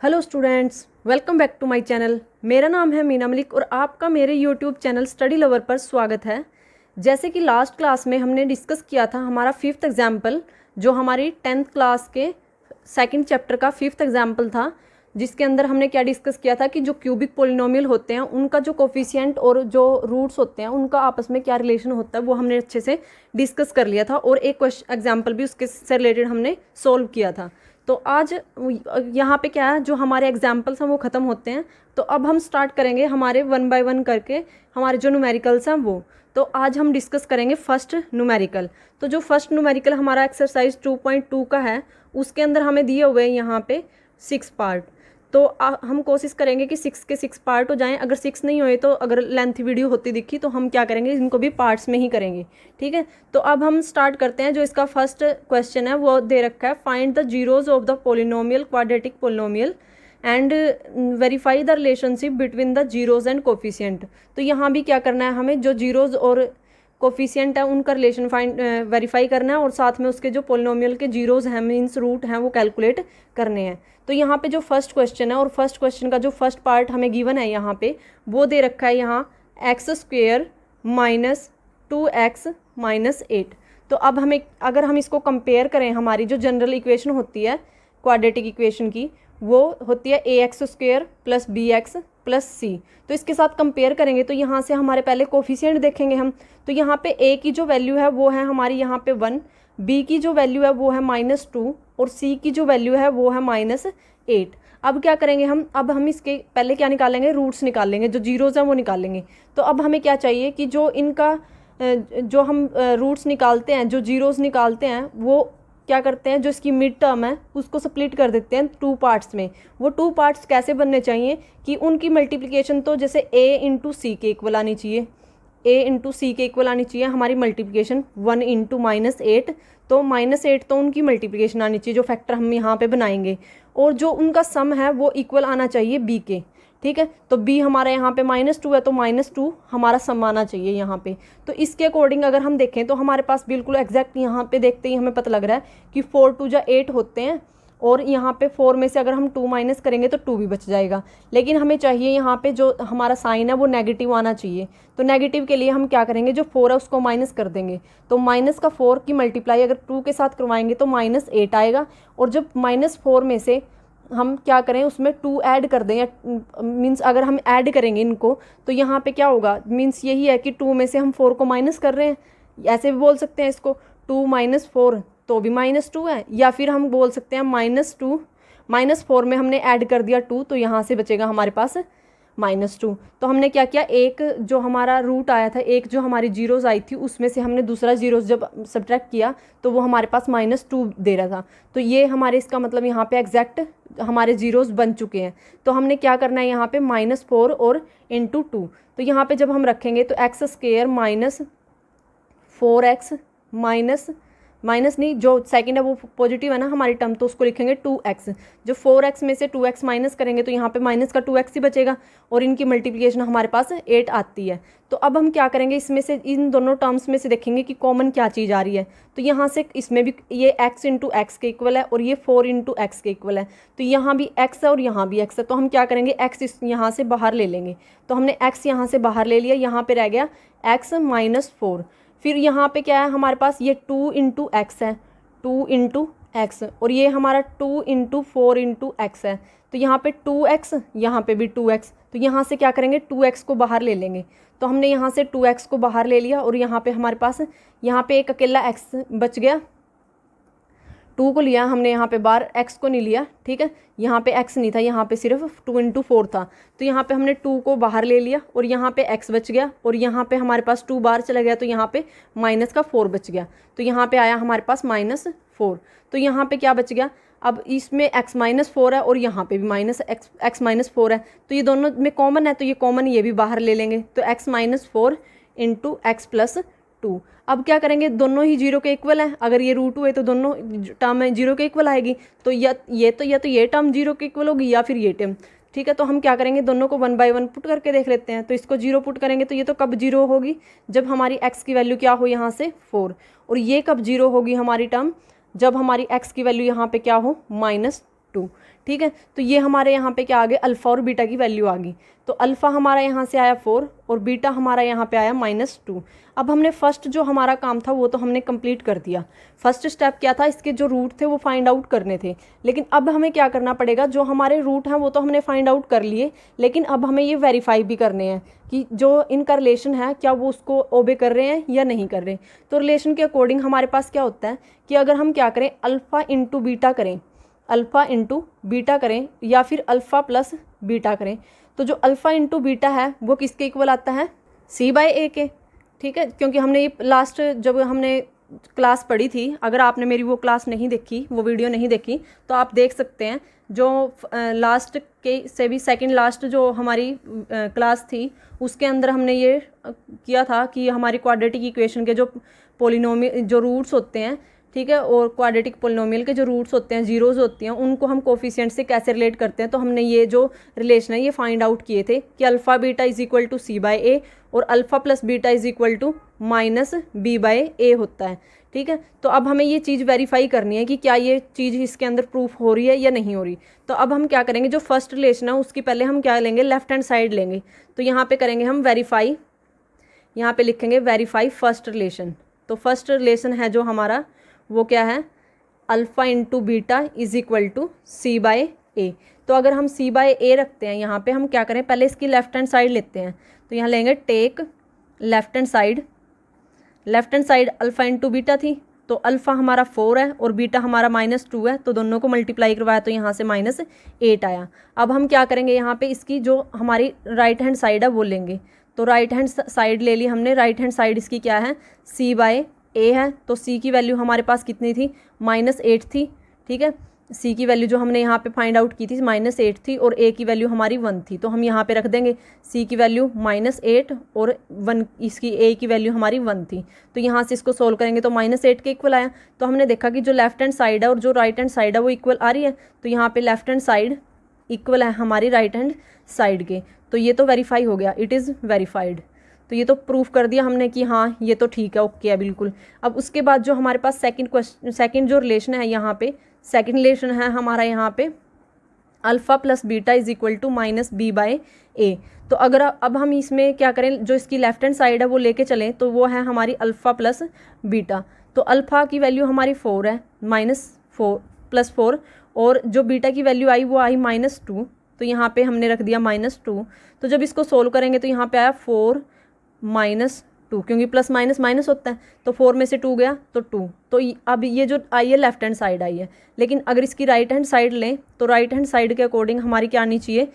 Hello students, welcome back to my channel. मेरा नाम है मीना मलिक और आपका मेरे यूट्यूब चैनल स्टडी लवर पर स्वागत है। जैसे कि लास्ट क्लास में हमने डिस्कस किया था हमारा फिफ्थ एग्जाम्पल, जो हमारी 10th क्लास के सेकंड चैप्टर का फिफ्थ एग्जाम्पल था, जिसके अंदर हमने क्या डिस्कस किया था कि जो क्यूबिक पोलिनोमियल होते हैं उनका जो कोफिशिएंट और जो रूट्स होते हैं उनका आपस में क्या रिलेशन होता है वो हमने अच्छे से डिस्कस कर लिया था और एक एग्जाम्पल भी उसके से रिलेटेड हमने सोल्व किया था। तो आज यहाँ पे क्या है, जो हमारे एग्जाम्पल्स हैं वो ख़त्म होते हैं। तो अब हम स्टार्ट करेंगे हमारे वन बाय वन करके हमारे जो न्यूमेरिकल्स हैं वो। तो आज हम डिस्कस करेंगे फर्स्ट न्यूमेरिकल। तो जो फर्स्ट न्यूमेरिकल हमारा एक्सरसाइज 2.2 का है, उसके अंदर हमें दिए हुए हैं यहाँ पे 6 पार्ट। तो हम कोशिश करेंगे कि 6 के 6 पार्ट हो जाएं। अगर 6 नहीं हुए तो अगर लेंथ वीडियो होती दिखी तो हम क्या करेंगे, इनको भी पार्ट्स में ही करेंगे। ठीक है, तो अब हम स्टार्ट करते हैं। जो इसका फर्स्ट क्वेश्चन है वो दे रखा है, find the zeros of the polynomial quadratic polynomial and verify the relationship between the zeros and coefficient. तो यहाँ भी क्या करना है, हमें जो जीरोज और कोफिशिएंट है उनका रिलेशन वेरीफाई करना है और साथ में उसके जो पोलिनोमियल के जीरोज हैं मीन्स रूट हैं वो कैलकुलेट करने हैं। तो यहाँ पे जो फर्स्ट क्वेश्चन है और फर्स्ट क्वेश्चन का जो फर्स्ट पार्ट हमें गिवन है यहाँ पे वो दे रखा है यहाँ x² माइनस 2x माइनस 8। तो अब हमें अगर हम इसको कंपेयर करें, हमारी जो जनरल इक्वेशन होती है क्वाड्रेटिक इक्वेशन की वो होती है ax² plus bx plus c। तो इसके साथ कंपेयर करेंगे तो यहाँ से हमारे पहले कोफिशिएंट देखेंगे हम। तो यहाँ पे a की जो वैल्यू है वो है हमारी यहाँ पे 1, b की जो वैल्यू है वो है -2 और c की जो वैल्यू है वो है -8। अब क्या करेंगे हम, अब हम इसके पहले क्या निकालेंगे, रूट्स निकालेंगे, जो जीरोज हैं वो निकालेंगे। तो अब हमें क्या चाहिए कि जो इनका जो हम रूट्स निकालते हैं, जो जीरोज निकालते हैं, वो क्या करते हैं, जो इसकी मिड टर्म है उसको स्प्लिट कर देते हैं 2 पार्ट्स में। वो 2 पार्ट्स कैसे बनने चाहिए कि उनकी मल्टीप्लिकेशन तो जैसे a इंटू सी के इक्वल आनी चाहिए, a इंटू सी के इक्वल आनी चाहिए हमारी मल्टीप्लिकेशन 1 इंटू -8। तो -8 तो उनकी मल्टीप्लिकेशन आनी चाहिए, जो फैक्टर हम यहाँ पे बनाएंगे, और जो उनका सम है वो इक्वल आना चाहिए b के। ठीक है, तो b हमारा यहाँ पे -2 है तो -2 हमारा सम आना चाहिए यहाँ पे। तो इसके अकॉर्डिंग अगर हम देखें तो हमारे पास बिल्कुल एग्जैक्ट यहाँ पे देखते ही हमें पता लग रहा है कि 4 2 जा 8 होते हैं, और यहाँ पे 4 में से अगर हम 2 माइनस करेंगे तो 2 भी बच जाएगा। लेकिन हमें चाहिए यहाँ पे जो हमारा साइन है वो नेगेटिव आना चाहिए। तो नेगेटिव के लिए हम क्या करेंगे, जो 4 है उसको माइनस कर देंगे। तो माइनस का 4 की मल्टीप्लाई अगर 2 के साथ करवाएंगे तो -8 आएगा। और जब -4 में से हम क्या करें, उसमें 2 ऐड कर दें, या मीन्स अगर हम ऐड करेंगे इनको तो यहाँ पे क्या होगा, मीन्स यही है कि 2 में से हम 4 को माइनस कर रहे हैं। ऐसे भी बोल सकते हैं इसको, 2 - 4 तो भी -2 है, या फिर हम बोल सकते हैं -2 -4 में हमने ऐड कर दिया 2 तो यहाँ से बचेगा हमारे पास -2। तो हमने क्या किया, एक जो हमारा रूट आया था, एक जो हमारी जीरोज आई थी उसमें से हमने दूसरा जीरोज जब सब्ट्रैक्ट किया तो वो हमारे पास -2 दे रहा था। तो ये हमारे इसका मतलब यहाँ पे एग्जैक्ट हमारे जीरोज बन चुके हैं। तो हमने क्या करना है यहाँ पे -4 और इंटू 2। तो यहाँ पे जब हम रखेंगे तो x² माइनस 4x माइनस नहीं, जो सेकंड है वो पॉजिटिव है ना हमारी टर्म, तो उसको लिखेंगे 2x। जो 4x में से 2x माइनस करेंगे तो यहाँ पे माइनस का 2x ही बचेगा, और इनकी मल्टीप्लिकेशन हमारे पास 8 आती है। तो अब हम क्या करेंगे, इसमें से इन दोनों टर्म्स में से देखेंगे कि कॉमन क्या चीज़ आ रही है। तो यहाँ से इसमें भी ये x इंटू एक्स के इक्वल है और ये 4 इंटू एक्स के इक्वल है। तो यहाँ भी x है और यहाँ भी x है। तो हम क्या करेंगे, x यहाँ से बाहर ले लेंगे। तो हमने x यहाँ से बाहर ले लिया, यहाँ पर रह गया x -4। फिर यहाँ पे क्या है हमारे पास, ये 2 इंटू एक्स है, 2 इंटू एक्स, और ये हमारा 2 इंटू 4 इंटू एक्स है। तो यहाँ पे 2x, यहाँ पे भी 2x। तो यहाँ से क्या करेंगे, 2x को बाहर ले लेंगे। तो हमने यहाँ से 2x को बाहर ले लिया और यहाँ पे हमारे पास यहाँ पे एक अकेला x बच गया। 2 को लिया हमने यहाँ पे बाहर, x को नहीं लिया। ठीक है, यहाँ पे x नहीं था, यहाँ पे सिर्फ 2 इंटू 4 था। तो यहाँ पे हमने 2 को बाहर ले लिया और यहाँ पे x बच गया, और यहाँ पे हमारे पास 2 बाहर चला गया तो यहाँ पे माइनस का 4 बच गया। तो यहाँ पे आया हमारे पास -4। तो यहाँ पे क्या बच गया, अब इसमें x -4 है और यहाँ पे भी x -4 है। तो ये दोनों में कॉमन है तो ये कॉमन ये भी बाहर ले लेंगे। तो x -4 इंटू एक्स प्लस 2। अब क्या करेंगे, दोनों ही 0 के इक्वल है। अगर ये रूट हुए तो दोनों टर्म 0 के इक्वल आएगी। तो या तो ये टर्म 0 के इक्वल होगी या फिर ये टर्म। ठीक है, तो हम क्या करेंगे, दोनों को 1 बाय 1 पुट करके देख लेते हैं। तो इसको 0 पुट करेंगे तो ये तो कब 0 होगी, जब हमारी x की वैल्यू क्या हो यहाँ से 4। और ये कब 0 होगी हमारी टर्म, जब हमारी x की वैल्यू यहाँ पे क्या हो 2। ठीक है, तो ये हमारे यहाँ पे क्या आ गया, अल्फ़ा और बीटा की वैल्यू आ गई। तो अल्फ़ा हमारा यहाँ से आया 4 और बीटा हमारा यहाँ पे आया -2। अब हमने फर्स्ट जो हमारा काम था वो तो हमने कंप्लीट कर दिया। फर्स्ट स्टेप क्या था, इसके जो रूट थे वो फाइंड आउट करने थे। लेकिन अब हमें क्या करना पड़ेगा, जो हमारे रूट हैं वो तो हमने फाइंड आउट कर लिए, लेकिन अब हमें ये वेरीफाई भी करने हैं कि जो इनका रिलेशन है क्या वो उसको ओबे कर रहे हैं या नहीं कर रहे। तो रिलेशन के अकॉर्डिंग हमारे पास क्या होता है कि अगर हम क्या करें, अल्फ़ा इंटू बीटा करें, अल्फ़ा इंटू बीटा करें या फिर अल्फ़ा प्लस बीटा करें, तो जो अल्फ़ा इंटू बीटा है वो किसके इक्वल आता है, C/A के। ठीक है, क्योंकि हमने ये लास्ट जब हमने क्लास पढ़ी थी, अगर आपने मेरी वो क्लास नहीं देखी, वो वीडियो नहीं देखी, तो आप देख सकते हैं। जो लास्ट के से भी सेकंड लास्ट जो हमारी क्लास थी उसके अंदर हमने ये किया था कि हमारी क्वाड्रेटिक इक्वेशन के जो पोलिनोमियल जो रूट्स होते हैं, ठीक है, और क्वाड्रेटिक पोलिनोमियल के जो रूट्स होते हैं, जीरोज़ होती हैं, उनको हम कोफिशिएंट से कैसे रिलेट करते हैं। तो हमने ये जो रिलेशन है ये फाइंड आउट किए थे कि alpha beta is equal to C/A और alpha plus beta is equal to -B/A होता है। ठीक है, तो अब हमें ये चीज़ वेरीफाई करनी है कि क्या ये चीज़ इसके अंदर प्रूफ हो रही है या नहीं हो रही। तो अब हम क्या करेंगे, जो फर्स्ट रिलेशन है उसकी पहले हम क्या लेंगे, लेफ्ट हैंड साइड लेंगे। तो यहाँ पे करेंगे हम वेरीफाई, यहाँ पे लिखेंगे वेरीफाई फर्स्ट रिलेशन। तो फर्स्ट रिलेशन है जो हमारा वो क्या है, alpha into beta is equal to C/A। तो अगर हम C/A रखते हैं यहाँ पे, हम क्या करें, पहले इसकी लेफ्ट हैंड साइड लेते हैं। तो यहाँ लेंगे take left hand side, left hand side alpha into beta थी, तो अल्फ़ा हमारा 4 है और बीटा हमारा -2 है, तो दोनों को मल्टीप्लाई करवाया तो यहाँ से -8 आया। अब हम क्या करेंगे, यहाँ पे इसकी जो हमारी राइट हैंड साइड है वो लेंगे। तो राइट हैंड साइड ले ली हमने, राइट हैंड साइड इसकी क्या है, C/A है। तो C की वैल्यू हमारे पास कितनी थी, -8 थी। ठीक है, C की वैल्यू जो हमने यहाँ पे फाइंड आउट की थी -8 थी और A की वैल्यू हमारी 1 थी। तो हम यहाँ पे रख देंगे C की वैल्यू -8 और 1, इसकी A की वैल्यू हमारी 1 थी। तो यहाँ से इसको सोल्व करेंगे तो -8 के इक्वल आया। तो हमने देखा कि जो लेफ्ट हैंड साइड है और जो राइट हैंड साइड है वो इक्वल आ रही है। तो यहाँ पे लेफ्ट हैंड साइड इक्वल है हमारी राइट हैंड साइड के। तो ये तो वेरीफाई हो गया, इट इज़ वेरीफाइड। तो ये तो प्रूफ कर दिया हमने कि हाँ ये तो ठीक है, ओके है बिल्कुल। अब उसके बाद जो हमारे पास सेकंड जो रिलेशन है, यहाँ पे सेकंड रिलेशन है हमारा यहाँ पे alpha plus beta is equal to -B/A। तो अगर अब हम इसमें क्या करें, जो इसकी लेफ्ट हैंड साइड है वो लेके चलें, तो वो है हमारी अल्फ़ा प्लस बीटा। तो अल्फ़ा की वैल्यू हमारी 4 है, -4 और जो बीटा की वैल्यू आई वो आई -2। तो यहाँ पे हमने रख दिया -2। तो जब इसको सोल्व करेंगे तो यहाँ पे आया 4 -2, क्योंकि प्लस माइनस माइनस होता है, तो 4 में से 2 गया तो 2। तो अब ये जो आई है लेफ्ट हैंड साइड आई है। लेकिन अगर इसकी राइट हैंड साइड लें तो राइट हैंड साइड के अकॉर्डिंग हमारी क्या आनी चाहिए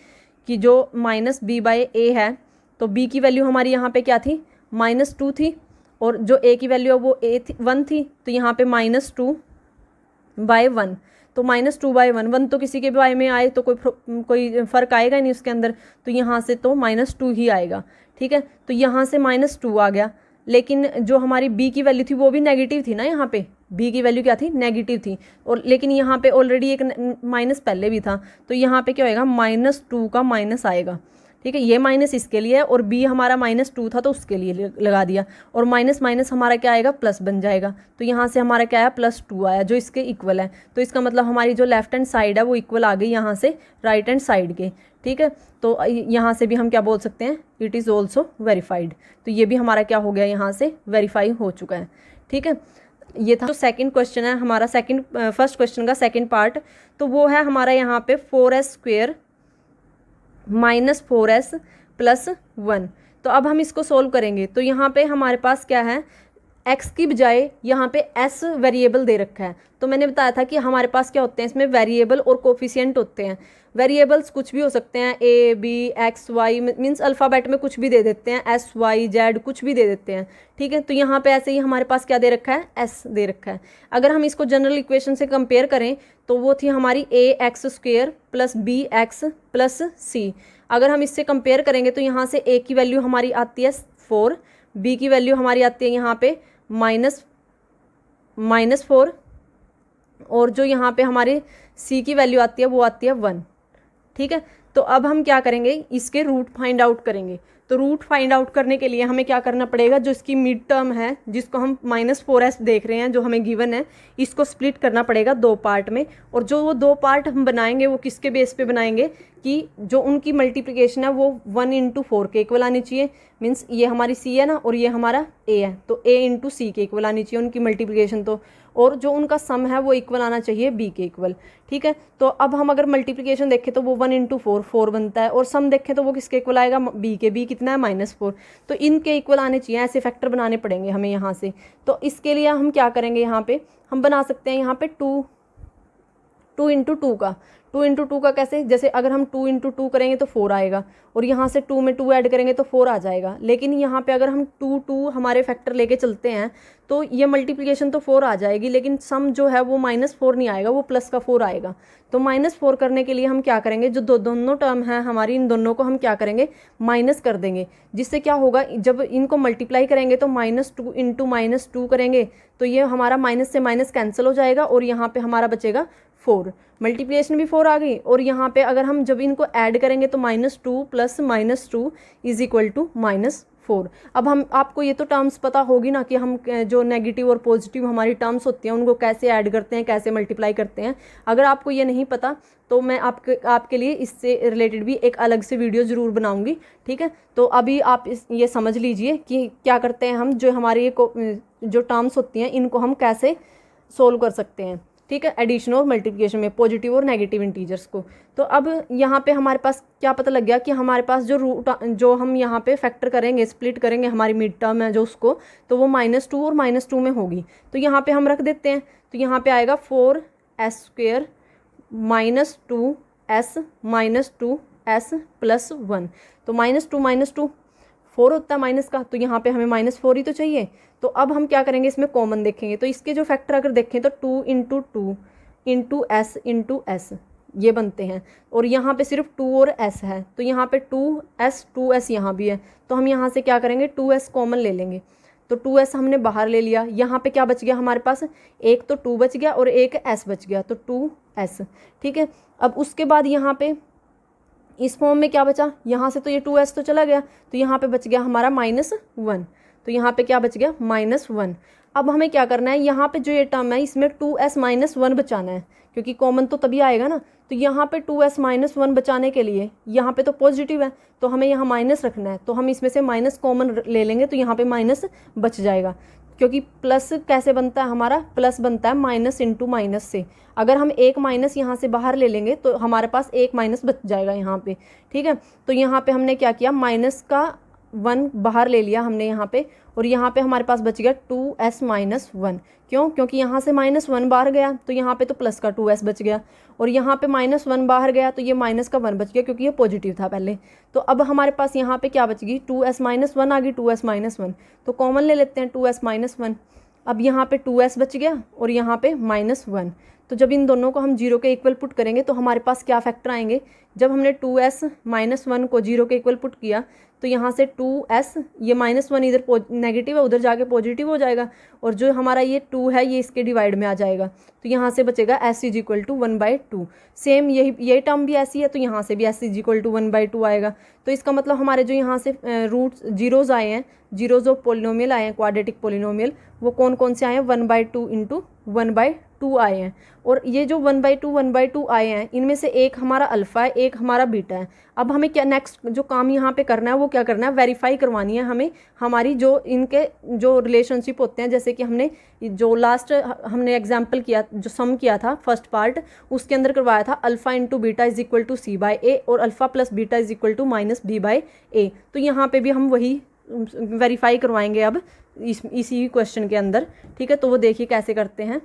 कि जो -B/A है, तो B की वैल्यू हमारी यहाँ पे क्या थी, -2 थी, और जो A की वैल्यू है वो 1 थी। तो यहाँ पे -2/1, तो -2/1, 1 तो किसी के बाय में आए तो कोई फ़र्क आएगा ही नहीं उसके अंदर, तो यहाँ से तो -2 ही आएगा। ठीक है, तो यहाँ से -2 आ गया। लेकिन जो हमारी B की वैल्यू थी वो भी नेगेटिव थी ना, यहाँ पे B की वैल्यू क्या थी, नेगेटिव थी, और लेकिन यहाँ पे ऑलरेडी एक माइनस पहले भी था, तो यहाँ पे क्या होएगा, -2 का माइनस आएगा। ठीक है, ये माइनस इसके लिए है और B हमारा -2 था तो उसके लिए लगा दिया, और माइनस माइनस हमारा क्या आएगा, प्लस बन जाएगा। तो यहाँ से हमारा क्या आया, +2 आया, जो इसके इक्वल है। तो इसका मतलब हमारी जो लेफ्ट हैंड साइड है वो इक्वल आ गई यहाँ से राइट हैंड साइड के। ठीक है, तो यहाँ से भी हम क्या बोल सकते हैं, इट इज़ ऑल्सो वेरीफाइड। तो ये भी हमारा क्या हो गया, यहाँ से वेरीफाई हो चुका है। ठीक है, ये था जो सेकंड क्वेश्चन है हमारा, फर्स्ट क्वेश्चन का सेकंड पार्ट। तो वो है हमारा यहाँ पे 4s² -4s + 1। तो अब हम इसको सोल्व करेंगे। तो यहाँ पे हमारे पास क्या है, x की बजाय यहाँ पे s वेरिएबल दे रखा है। तो मैंने बताया था कि हमारे पास क्या होते हैं, इसमें वेरिएबल और कोफिशिएंट होते हैं। वेरिएबल्स कुछ भी हो सकते हैं, a b x y, means alphabet में कुछ भी दे देते हैं, s y z कुछ भी दे देते हैं। ठीक है, तो यहाँ पे ऐसे ही हमारे पास क्या दे रखा है, s दे रखा है। अगर हम इसको जनरल इक्वेशन से कंपेयर करें तो वो थी हमारी ax² + bx + c। अगर हम इससे कंपेयर करेंगे तो यहाँ से a की वैल्यू हमारी आती है 4, b की वैल्यू हमारी आती है यहाँ पे -4, और जो यहाँ पे हमारे c की वैल्यू आती है वो आती है 1। ठीक है। तो अब हम क्या करेंगे, इसके रूट फाइंड आउट करेंगे। तो रूट फाइंड आउट करने के लिए हमें क्या करना पड़ेगा, जो इसकी मिड टर्म है जिसको हम -4s देख रहे हैं जो हमें गिवन है, इसको स्प्लिट करना पड़ेगा 2 पार्ट में। और जो वो 2 पार्ट हम बनाएंगे वो किसके बेस पे बनाएंगे कि जो उनकी मल्टीप्लिकेशन है वो 1 × 4 के इक्वल आनी चाहिए। मीन्स ये हमारी सी है ना और ये हमारा ए है, तो a × c के इक्वल आनी चाहिए उनकी मल्टीप्लिकेशन। तो और जो उनका सम है वो इक्वल आना चाहिए b के इक्वल। ठीक है। तो अब हम अगर मल्टीप्लिकेशन देखें तो वो 1 × 4 4 बनता है, और सम देखें तो वो किसके इक्वल आएगा, b के। b कितना है, -4। तो इनके इक्वल आने चाहिए, ऐसे फैक्टर बनाने पड़ेंगे हमें यहाँ से। तो इसके लिए हम क्या करेंगे, यहाँ पे हम बना सकते हैं यहाँ पे 2 × 2 का। 2 × 2 का कैसे, जैसे अगर हम 2 × 2 करेंगे तो 4 आएगा, और यहाँ से 2 में 2 ऐड करेंगे तो 4 आ जाएगा। लेकिन यहाँ पे अगर हम 2 हमारे फैक्टर लेके चलते हैं तो ये मल्टीप्लिकेशन तो 4 आ जाएगी, लेकिन सम जो है वो -4 नहीं आएगा, वो प्लस का 4 आएगा। तो -4 करने के लिए हम क्या करेंगे, जो दोनों टर्म है हमारी, इन दोनों को हम क्या करेंगे, माइनस कर देंगे। जिससे क्या होगा, जब इनको मल्टीप्लाई करेंगे तो -2 × -2 करेंगे तो ये हमारा माइनस से माइनस कैंसिल हो जाएगा, और यहाँ पे हमारा बचेगा 4। मल्टीप्लिकेशन भी 4 आ गई, और यहाँ पे अगर हम जब इनको ऐड करेंगे तो -2 + -2 = -4। अब हम आपको ये तो टर्म्स पता होगी ना कि हम जो नेगेटिव और पॉजिटिव हमारी टर्म्स होती हैं उनको कैसे ऐड करते हैं, कैसे मल्टीप्लाई करते हैं। अगर आपको ये नहीं पता तो मैं आपके लिए इससे रिलेटेड भी एक अलग से वीडियो ज़रूर बनाऊंगी। ठीक है। तो अभी आप ये समझ लीजिए कि क्या करते हैं हम, जो हमारी जो टर्म्स होती हैं इनको हम कैसे सोल्व कर सकते हैं। ठीक है, एडिशन और मल्टीप्लिकेशन में पॉजिटिव और नेगेटिव इंटीजर्स को। तो अब यहाँ पे हमारे पास क्या पता लग गया कि हमारे पास जो हम यहाँ पे फैक्टर करेंगे, स्प्लिट करेंगे, हमारी मिड टर्म है जो उसको, तो वो -2 और -2 में होगी। तो यहाँ पे हम रख देते हैं, तो यहाँ पे आएगा 4s² -2s -2s + 1। तो -2 4 होता है माइनस का, तो यहाँ पे हमें -4 ही तो चाहिए। तो अब हम क्या करेंगे, इसमें कॉमन देखेंगे। तो इसके जो फैक्टर अगर देखें तो 2 × 2 × s ये बनते हैं, और यहाँ पे सिर्फ 2 और s है, तो यहाँ पे 2s यहाँ भी है। तो हम यहाँ से क्या करेंगे, 2s कॉमन ले लेंगे। तो 2s हमने बाहर ले लिया। यहाँ पे क्या बच गया हमारे पास, एक तो 2 बच गया और एक s बच गया, तो 2s। ठीक है। अब उसके बाद यहाँ पे इस फॉर्म में क्या बचा, यहाँ से तो ये 2s तो चला गया, तो यहाँ पे बच गया हमारा -1। तो यहाँ पे क्या बच गया, -1। अब हमें क्या करना है, यहाँ पे जो ये टर्म है इसमें 2s -1 बचाना है, क्योंकि कॉमन तो तभी आएगा ना। तो यहाँ पे 2s -1 बचाने के लिए, यहाँ पे तो पॉजिटिव है तो हमें यहाँ माइनस रखना है, तो हम इसमें से माइनस कॉमन ले लेंगे, तो यहाँ पे माइनस बच जाएगा। क्योंकि प्लस कैसे बनता है, हमारा प्लस बनता है माइनस × माइनस से। अगर हम एक माइनस यहाँ से बाहर ले लेंगे तो हमारे पास एक माइनस बच जाएगा यहाँ पे। ठीक है। तो यहाँ पे हमने क्या किया, माइनस का 1 बाहर ले लिया हमने यहाँ पे, और यहाँ पे हमारे पास बच गया 2s -1। क्यों, क्योंकि यहाँ से -1 बाहर गया तो यहाँ पे तो प्लस का 2s बच गया, और यहाँ पे -1 बाहर गया तो ये माइनस का 1 बच गया, क्योंकि ये पॉजिटिव था पहले। तो अब हमारे पास यहाँ पे क्या बच गई, 2s -1 आ गई, 2s -1। तो कॉमन ले लेते हैं 2s -1। अब यहाँ पे 2s बच गया और यहाँ पे -1। तो जब इन दोनों को हम 0 के इक्वल पुट करेंगे तो हमारे पास क्या फैक्टर आएंगे, जब हमने 2s -1 को 0 के इक्वल पुट किया तो यहाँ से 2s, ये -1 इधर नेगेटिव है, उधर जाके पॉजिटिव हो जाएगा, और जो हमारा ये 2 है ये इसके डिवाइड में आ जाएगा। तो यहाँ से बचेगा s = 1/2। सेम यही टर्म भी ऐसी है, तो यहाँ से भी s = 1/2 आएगा। तो इसका मतलब हमारे जो यहाँ से रूट जीरोज़ आए हैं, जीरोज़ ऑफ पोलिनोमियल आए हैं, क्वाड्रेटिक पोलिनोमियल, वो कौन कौन से आए हैं, 1/2 × 1/2 आए हैं। और ये जो 1/2 आए हैं, इनमें से एक हमारा अल्फ़ा है, एक हमारा बीटा है। अब हमें क्या नेक्स्ट जो काम यहाँ पे करना है वो क्या करना है, वेरीफाई करवानी है हमें हमारी जो इनके जो रिलेशनशिप होते हैं। जैसे कि हमने जो लास्ट हमने एग्जाम्पल किया, जो सम किया था फर्स्ट पार्ट, उसके अंदर करवाया था α × β = c/a और α + β = -b/a। तो यहाँ पे भी हम वही वेरीफाई करवाएंगे अब इसी क्वेश्चन के अंदर। ठीक है। तो वो देखिए कैसे करते हैं।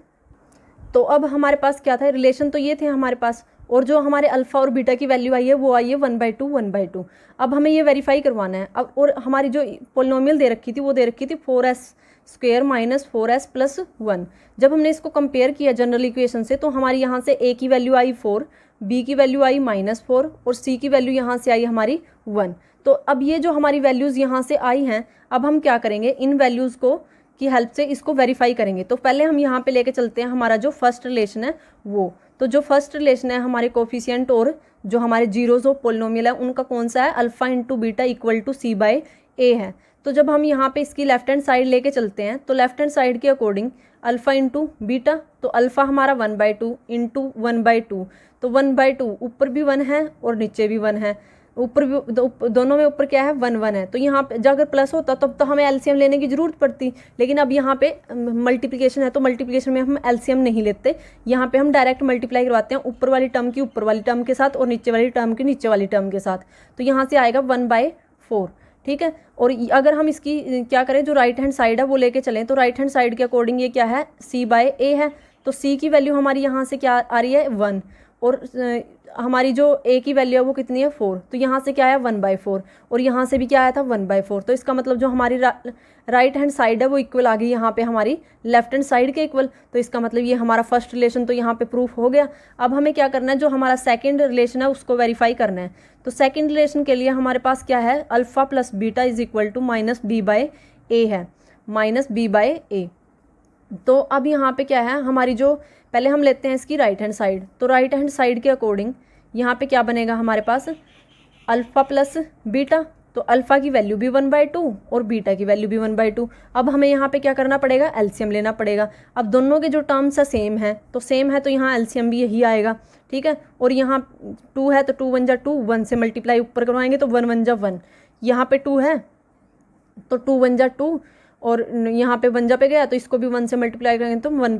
तो अब हमारे पास क्या था, रिलेशन तो ये थे हमारे पास, और जो हमारे अल्फ़ा और बीटा की वैल्यू आई है वो आई है 1/2। अब हमें ये वेरीफाई करवाना है। अब और हमारी जो पोलिनोमियल दे रखी थी वो दे रखी थी 4s² - 4s + 1। जब हमने इसको कंपेयर किया जनरल इक्वेशन से, तो हमारी यहाँ से a की वैल्यू आई 4, b की वैल्यू आई -4 और c की वैल्यू यहाँ से आई हमारी 1। तो अब ये जो हमारी वैल्यूज़ यहाँ से आई हैं, अब हम क्या करेंगे, इन वैल्यूज़ को की हेल्प से इसको वेरीफाई करेंगे। तो पहले हम यहाँ पे लेके चलते हैं हमारा जो फर्स्ट रिलेशन है वो। तो जो फर्स्ट रिलेशन है हमारे कोफिशिएंट और जो हमारे जीरोज ऑफ पोलिनोमियल है उनका कौन सा है, alpha into beta equal to C by a है। तो जब हम यहाँ पे इसकी लेफ्ट हैंड साइड लेके चलते हैं तो लेफ्ट हैंड साइड के अकॉर्डिंग अल्फा इंटू बीटा, तो अल्फा हमारा 1/2 इंटू 1/2, तो 1/2 ऊपर भी 1 है और नीचे भी 1 है, ऊपर भी दोनों में ऊपर क्या है 1 1 है। तो यहाँ पे जब अगर प्लस होता तब तो हमें एलसीएम लेने की जरूरत पड़ती, लेकिन अब यहाँ पे मल्टीप्लिकेशन है तो मल्टीप्लिकेशन में हम एलसीएम नहीं लेते, यहाँ पे हम डायरेक्ट मल्टीप्लाई करवाते हैं ऊपर वाली टर्म की ऊपर वाली टर्म के साथ और नीचे वाली टर्म की नीचे वाली टर्म के साथ। तो यहाँ से आएगा 1/4, ठीक है। और अगर हम इसकी क्या करें, जो राइट हैंड साइड है वो लेके चलें तो राइट हैंड साइड के अकॉर्डिंग ये क्या है, सी बाय ए है। तो सी की वैल्यू हमारी यहाँ से क्या आ रही है 1, और हमारी जो ए की वैल्यू है वो कितनी है 4, तो यहाँ से क्या आया 1/4, और यहाँ से भी क्या आया था 1/4। तो इसका मतलब जो हमारी राइट हैंड साइड है वो इक्वल आ गई यहाँ पे हमारी लेफ्ट हैंड साइड के इक्वल। तो इसका मतलब ये हमारा फर्स्ट रिलेशन तो यहाँ पे प्रूफ हो गया। अब हमें क्या करना है, जो हमारा सेकंड रिलेशन है उसको वेरीफाई करना है। तो सेकंड रिलेशन के लिए हमारे पास क्या है, alpha plus beta is equal to minus b by a है, माइनस बी बाय ए। तो अब यहाँ पे क्या है, हमारी जो पहले हम लेते हैं इसकी राइट हैंड साइड, तो राइट हैंड साइड के अकॉर्डिंग यहाँ पे क्या बनेगा हमारे पास, अल्फ़ा प्लस बीटा, तो अल्फ़ा की वैल्यू भी 1/2 और बीटा की वैल्यू भी 1/2। अब हमें यहाँ पे क्या करना पड़ेगा, एलसीएम लेना पड़ेगा। अब दोनों के जो टर्म्स है सेम है तो यहाँ एलसीएम भी यही आएगा, ठीक है। और यहाँ 2 है तो 2 1 जा 2, 1 से मल्टीप्लाई ऊपर करवाएंगे तो 1 1 जा 1, यहाँ पे 2 है तो 2 1 जा 2, और यहाँ पे 1 जा पे गया तो इसको भी 1 से मल्टीप्लाई करेंगे तो 1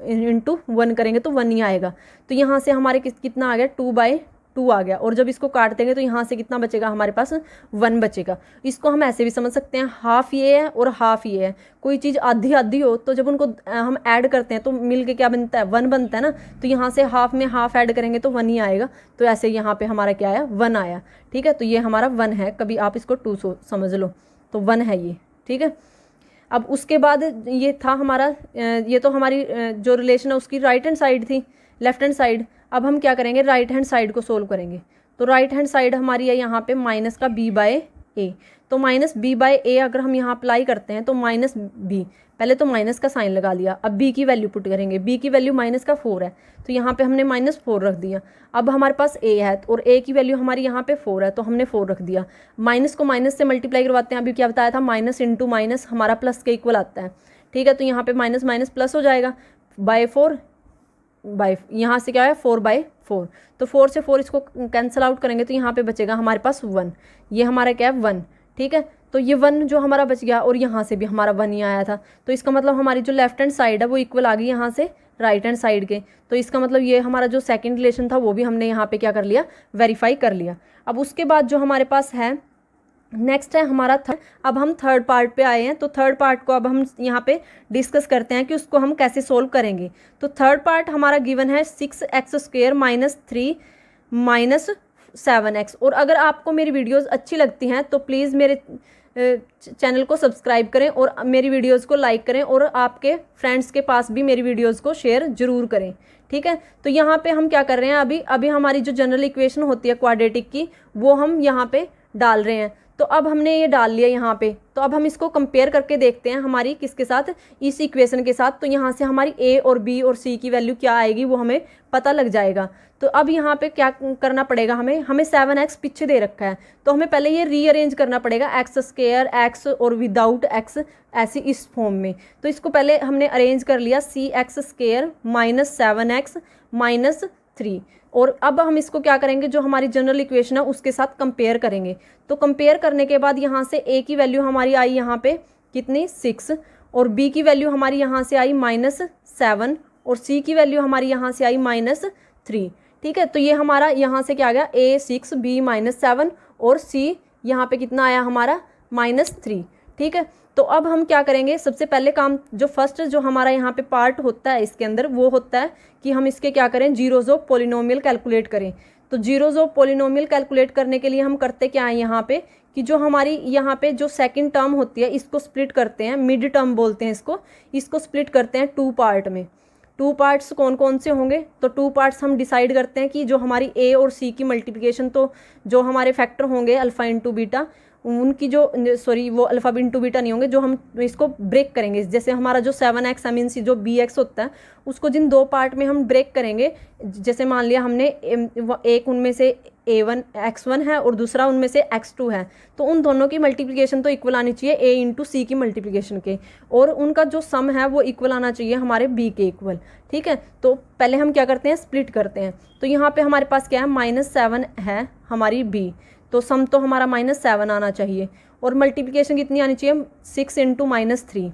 इंटू 1 करेंगे तो 1 ही आएगा। तो यहाँ से हमारे कितना आ गया 2/2 आ गया, और जब इसको काट देंगे तो यहाँ से कितना बचेगा हमारे पास 1 बचेगा। इसको हम ऐसे भी समझ सकते हैं, हाफ ये है और हाफ ये है। कोई चीज़ आधी आधी हो तो जब उनको हम ऐड करते हैं तो मिल के क्या बनता है 1 बनता है ना, तो यहाँ से हाफ में हाफ ऐड करेंगे तो 1 ही आएगा। तो ऐसे यहाँ पे हमारा क्या आया 1 आया, ठीक है। तो ये हमारा 1 है, कभी आप इसको 2 समझ लो, तो 1 है ये, ठीक है। अब उसके बाद ये था हमारा, ये तो हमारी जो रिलेशन है उसकी राइट हैंड साइड थी, लेफ्ट हैंड साइड। अब हम क्या करेंगे, राइट हैंड साइड को सोल्व करेंगे। तो राइट हैंड साइड हमारी है यहाँ पे माइनस का बी बाय ए, तो माइनस बी बाय ए अगर हम यहाँ अप्लाई करते हैं तो माइनस बी, पहले तो माइनस का साइन लगा लिया, अब बी की वैल्यू पुट करेंगे। बी की वैल्यू माइनस का 4 है तो यहाँ पे हमने -4 रख दिया। अब हमारे पास ए है और ए की वैल्यू हमारी यहाँ पे 4 है तो हमने 4 रख दिया। माइनस को माइनस से मल्टीप्लाई करवाते हैं, अभी क्या बताया था, माइनस इंटू माइनस हमारा प्लस के इक्वल आता है, ठीक है। तो यहाँ पे माइनस माइनस प्लस हो जाएगा, बाय 4 बाय, यहाँ से क्या है 4/4, तो 4 से 4 इसको कैंसिल आउट करेंगे तो यहाँ पे बचेगा हमारे पास 1, ये हमारा क्या है 1, ठीक है। तो ये 1 जो हमारा बच गया और यहाँ से भी हमारा 1 ही आया था। तो इसका मतलब हमारी जो लेफ्ट हैंड साइड है वो इक्वल आ गई यहाँ से राइट हैंड साइड के। तो इसका मतलब ये हमारा जो सेकंड रिलेशन था वो भी हमने यहाँ पे क्या कर लिया, वेरीफाई कर लिया। अब उसके बाद जो हमारे पास है नेक्स्ट है हमारा थर्ड। अब हम थर्ड पार्ट पे आए हैं, तो थर्ड पार्ट को अब हम यहाँ पे डिस्कस करते हैं कि उसको हम कैसे सोल्व करेंगे। तो थर्ड पार्ट हमारा गिवन है 6x² - 3 - 7x। और अगर आपको मेरी वीडियोस अच्छी लगती हैं तो प्लीज़ मेरे चैनल को सब्सक्राइब करें और मेरी वीडियोस को लाइक करें और आपके फ्रेंड्स के पास भी मेरी वीडियोस को शेयर ज़रूर करें, ठीक है। तो यहाँ पे हम क्या कर रहे हैं, अभी हमारी जो जनरल इक्वेशन होती है क्वाड्रेटिक की वो हम यहाँ पे डाल रहे हैं। तो अब हमने ये डाल लिया यहाँ पे, तो अब हम इसको कंपेयर करके देखते हैं हमारी किसके साथ, इस इक्वेशन के साथ। तो यहाँ से हमारी ए और बी और सी की वैल्यू क्या आएगी वो हमें पता लग जाएगा। तो अब यहाँ पे क्या करना पड़ेगा, हमें 7x पीछे दे रखा है तो हमें पहले ये रीअरेंज करना पड़ेगा, x² x और विदाउट x ऐसी इस फॉर्म में। तो इसको पहले हमने अरेंज कर लिया, cx² - 7x - 3। और अब हम इसको क्या करेंगे, जो हमारी जनरल इक्वेशन है उसके साथ कंपेयर करेंगे। तो कंपेयर करने के बाद यहाँ से a की वैल्यू हमारी आई यहाँ पे कितनी 6, और b की वैल्यू हमारी यहाँ से आई -7, और c की वैल्यू हमारी यहाँ से आई -3, ठीक है। तो ये हमारा यहाँ से क्या आ गया, a 6 b -7 और c यहाँ पे कितना आया हमारा -3, ठीक है। तो अब हम क्या करेंगे, सबसे पहले काम जो फर्स्ट जो हमारा यहाँ पे पार्ट होता है इसके अंदर वो होता है कि हम इसके क्या करें, जीरोज ऑफ पॉलिनोमियल कैलकुलेट करें। तो जीरोज ऑफ पॉलिनोमियल कैलकुलेट करने के लिए हम करते क्या है यहाँ पे, कि जो हमारी यहाँ पे जो सेकंड टर्म होती है इसको स्प्लिट करते हैं, मिड टर्म बोलते हैं इसको स्प्लिट करते हैं 2 पार्ट में। 2 पार्ट्स कौन कौन से होंगे, तो 2 पार्ट्स हम डिसाइड करते हैं कि जो हमारी ए और सी की मल्टीप्लिकेशन, तो जो हमारे फैक्टर होंगे अल्फ़ा इंटू बीटा, उनकी जो वो अल्फ़ा इंटू बीटा नहीं होंगे, जो हम इसको ब्रेक करेंगे। जैसे हमारा जो 7x मीन सी जो bx होता है उसको जिन दो पार्ट में हम ब्रेक करेंगे, जैसे मान लिया हमने एक उनमें से a1 x1 है और दूसरा उनमें से x2 है, तो उन दोनों की मल्टीप्लिकेशन तो इक्वल आनी चाहिए a इंटू सी की मल्टीप्लिकेशन के, और उनका जो सम है वो इक्वल आना चाहिए हमारे b के इक्वल। ठीक है, तो पहले हम क्या करते हैं, स्प्लिट करते हैं। तो यहाँ पे हमारे पास क्या है, -7 है हमारी b, तो सम तो हमारा -7 आना चाहिए, और मल्टीप्लिकेशन कितनी आनी चाहिए, 6 इंटू -3,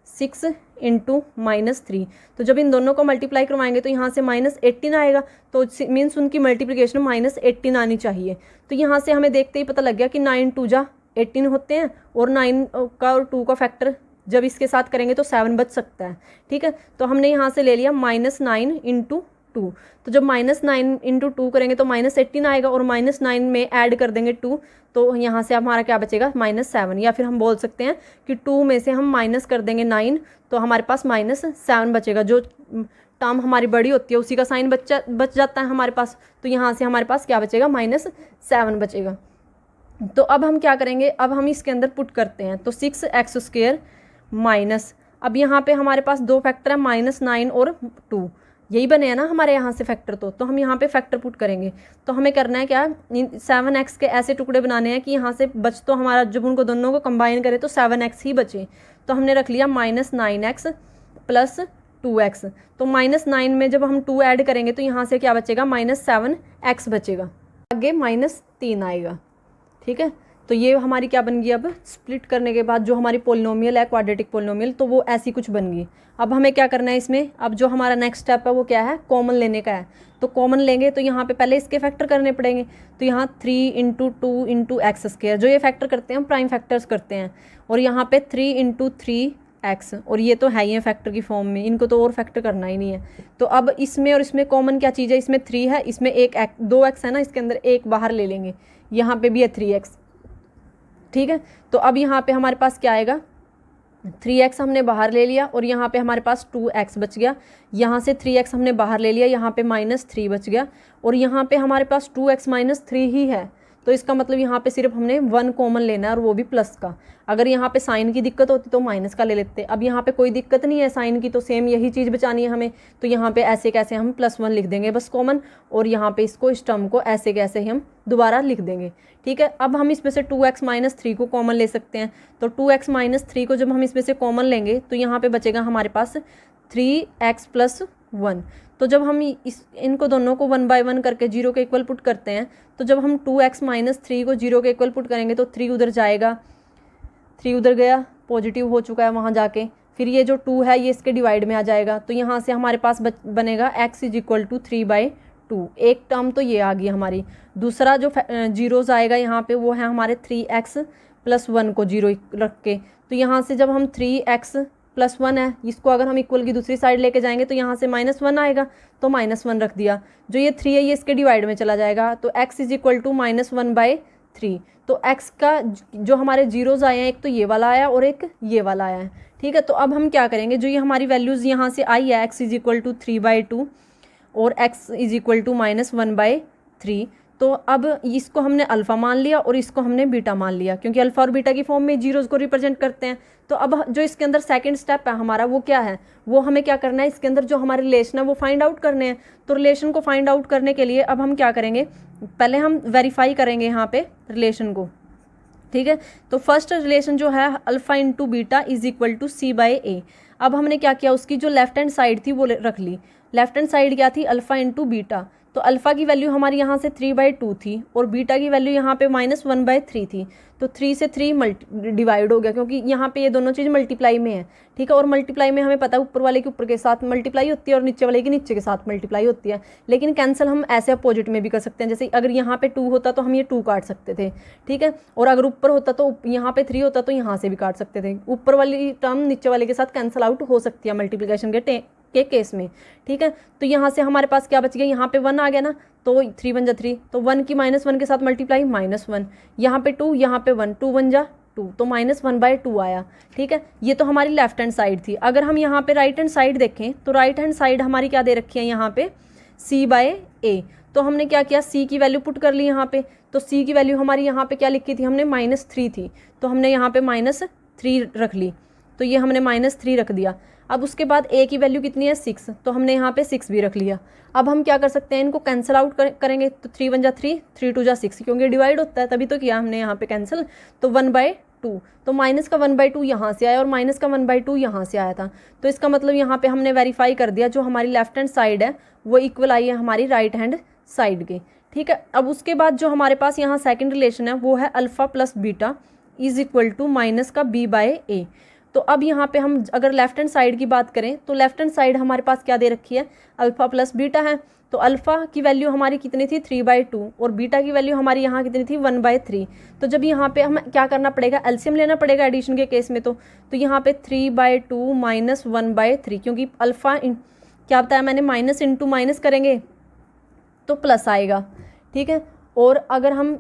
6 इंटू -3। तो जब इन दोनों को मल्टीप्लाई करवाएंगे तो यहाँ से -18 आएगा, तो मीन्स उनकी मल्टीप्लिकेशन -18 आनी चाहिए। तो यहाँ से हमें देखते ही पता लग गया कि 9 2 जा 18 होते हैं, और 9 का और 2 का फैक्टर जब इसके साथ करेंगे तो 7 बच सकता है। ठीक है, तो हमने यहाँ से ले लिया -9 इंटू 2, तो जब -9 इंटू 2 करेंगे तो -18 आएगा, और -9 में ऐड कर देंगे 2, तो यहाँ से हमारा क्या बचेगा, -7। या फिर हम बोल सकते हैं कि 2 में से हम माइनस कर देंगे 9, तो हमारे पास -7 बचेगा। जो टर्म हमारी बड़ी होती है उसी का साइन बच जाता है हमारे पास, तो यहाँ से हमारे पास क्या बचेगा, -7 बचेगा। तो अब हम क्या करेंगे, अब हम इसके अंदर पुट करते हैं, तो 6x² माइनस, अब यहाँ पे हमारे पास दो फैक्टर है, -9 और 2, यही बने हैं ना हमारे यहाँ से फैक्टर, तो हम यहाँ पे फैक्टर पुट करेंगे। तो हमें करना है क्या, 7x के ऐसे टुकड़े बनाने हैं कि यहाँ से बच तो हमारा, जब उनको दोनों को कंबाइन करें तो 7x ही बचे। तो हमने रख लिया -9x प्लस 2x, तो -9 में जब हम 2 ऐड करेंगे तो यहाँ से क्या बचेगा, -7x बचेगा, आगे -3 आएगा। ठीक है, तो ये हमारी क्या बन गई, अब स्प्लिट करने के बाद जो हमारी पोलिनोमियल है, क्वाड्रेटिक पोलिनोमियल, तो वो ऐसी कुछ बन गई। अब हमें क्या करना है इसमें, अब जो हमारा नेक्स्ट स्टेप है वो क्या है, कॉमन लेने का है। तो कॉमन लेंगे तो यहाँ पे पहले इसके फैक्टर करने पड़ेंगे, तो यहाँ 3 इंटू 2 इंटू x², जो ये फैक्टर करते हैं हम प्राइम फैक्टर्स करते हैं, और यहाँ पे 3 इंटू 3x, और ये तो है ही है फैक्टर की फॉर्म में, इनको तो और फैक्टर करना ही नहीं है। तो अब इसमें और इसमें कॉमन क्या चीज़ है, इसमें 3 है, इसमें 2x है ना, इसके अंदर एक बाहर ले लेंगे, यहाँ पे भी है 3x। ठीक है, तो अब यहाँ पे हमारे पास क्या आएगा, 3x हमने बाहर ले लिया, और यहाँ पे हमारे पास 2x बच गया, यहाँ से 3x हमने बाहर ले लिया, यहाँ पे -3 बच गया, और यहाँ पे हमारे पास 2x - 3 ही है। तो इसका मतलब यहाँ पे सिर्फ हमने 1 कॉमन लेना है, और वो भी प्लस का। अगर यहाँ पे साइन की दिक्कत होती तो माइनस का ले लेते, अब यहाँ पे कोई दिक्कत नहीं है साइन की, तो सेम यही चीज़ बचानी है हमें। तो यहाँ पे ऐसे कैसे हम +1 लिख देंगे बस कॉमन, और यहाँ पे इसको, इस टर्म को ऐसे कैसे हम दोबारा लिख देंगे। ठीक है, अब हम इसमें से 2x - 3 को कॉमन ले सकते हैं, तो 2x - 3 को जब हम इसमें से कॉमन लेंगे तो यहाँ पे बचेगा हमारे पास 3x + 1। तो जब हम इनको दोनों को 1 बाय 1 करके 0 के इक्वल पुट करते हैं, तो जब हम 2x - 3 को 0 के इक्वल पुट करेंगे तो 3 उधर जाएगा, 3 उधर गया, पॉजिटिव हो चुका है वहाँ जाके, फिर ये जो 2 है ये इसके डिवाइड में आ जाएगा, तो यहाँ से हमारे पास बनेगा x = 3/2। एक टर्म तो ये आ गई हमारी। दूसरा जो जीरोज़ आएगा यहाँ पे वो है हमारे 3x + 1 को 0 रख के, तो यहाँ से जब हम 3x + 1 है, इसको अगर हम इक्वल की दूसरी साइड लेके जाएंगे तो यहाँ से -1 आएगा, तो -1 रख दिया। जो ये 3 है ये इसके डिवाइड में चला जाएगा, तो x = -1/3। तो x का जो हमारे जीरोज़ आए हैं, एक तो ये वाला आया और एक ये वाला आया है। ठीक है, तो अब हम क्या करेंगे, जो ये हमारी वैल्यूज़ यहाँ से आई है, x = 3/2 और x = -1/3, तो अब इसको हमने अल्फ़ा मान लिया और इसको हमने बीटा मान लिया, क्योंकि अल्फ़ा और बीटा की फॉर्म में जीरोज़ को रिप्रेजेंट करते हैं। तो अब जो इसके अंदर सेकंड स्टेप है हमारा, वो क्या है, वो हमें क्या करना है, इसके अंदर जो हमारे रिलेशन है वो फाइंड आउट करने हैं। तो रिलेशन को फाइंड आउट करने के लिए अब हम क्या करेंगे, पहले हम वेरीफाई करेंगे यहाँ पे रिलेशन को। ठीक है, तो फर्स्ट रिलेशन जो है अल्फ़ा इंटू बीटा = c/a। अब हमने क्या किया, उसकी जो लेफ्ट हैंड साइड थी वो रख ली। लेफ्ट हैंड साइड क्या थी, अल्फ़ा इंटू बीटा, तो अल्फ़ा की वैल्यू हमारी यहाँ से 3/2 थी और बीटा की वैल्यू यहाँ पे -1/3 थी, तो 3 से 3 डिवाइड हो गया, क्योंकि यहाँ पे ये दोनों चीज़ मल्टीप्लाई में है। ठीक है, और मल्टीप्लाई में हमें पता है ऊपर वाले की ऊपर के साथ मल्टीप्लाई होती है और नीचे वाले की नीचे के साथ मल्टीप्लाई होती है, लेकिन कैंसिल हम ऐसे अपोजिट में भी कर सकते हैं। जैसे अगर यहाँ पे 2 होता तो हम ये 2 काट सकते थे। ठीक है, और अगर ऊपर होता तो यहाँ पे 3 होता तो यहाँ से भी काट सकते थे। ऊपर वाली टर्म नीचे वाले के साथ कैंसिल आउट हो सकती है मल्टीप्लिकेशन के केस में। ठीक है, तो यहाँ से हमारे पास क्या बच गया, यहाँ पे 1 आ गया ना, तो 3 × 3, तो 1 की -1 के साथ मल्टीप्लाई -1, यहाँ पे 2, यहाँ पे 1, 2 × 2, तो -1/2 आया। ठीक है, ये तो हमारी लेफ्ट हैंड साइड थी। अगर हम यहाँ पे राइट हैंड साइड देखें तो राइट हैंड साइड हमारी क्या दे रखी है यहाँ पे, c/a। तो हमने क्या किया, सी की वैल्यू पुट कर ली यहाँ पे। तो सी की वैल्यू हमारी यहाँ पे क्या लिखी थी हमने, -3 थी, तो हमने यहाँ पे -3 रख ली, तो ये हमने -3 रख दिया। अब उसके बाद ए की वैल्यू कितनी है 6, तो हमने यहाँ पे 6 भी रख लिया। अब हम क्या कर सकते हैं, इनको कैंसिल आउट करेंगे, तो 3 1 जा 3, 3 2 जा 6, क्योंकि डिवाइड होता है तभी तो किया हमने यहाँ पे कैंसिल। तो 1/2, तो माइनस का 1/2 यहाँ से आया और माइनस का 1/2 यहाँ से आया था। तो इसका मतलब यहाँ पे हमने वेरीफाई कर दिया, जो हमारी लेफ्ट हैंड साइड है वो इक्वल आई है हमारी राइट हैंड साइड के। ठीक है, अब उसके बाद जो हमारे पास यहाँ सेकंड रिलेशन है वो है alpha plus beta is equal to minus का b/a। तो अब यहाँ पे हम अगर लेफ्ट हैंड साइड की बात करें तो लेफ्ट हैंड साइड हमारे पास क्या दे रखी है, अल्फ़ा प्लस बीटा है। तो अल्फ़ा की वैल्यू हमारी कितनी थी 3/2 और बीटा की वैल्यू हमारी यहाँ कितनी थी 1/3। तो जब यहाँ पे हम क्या करना पड़ेगा, एलसीएम लेना पड़ेगा एडिशन के केस में। तो यहाँ पे 3/2 माइनस 1/3, क्योंकि अल्फ़ा क्या बताया मैंने, माइनस इंटू माइनस करेंगे तो प्लस आएगा। ठीक है, और अगर हम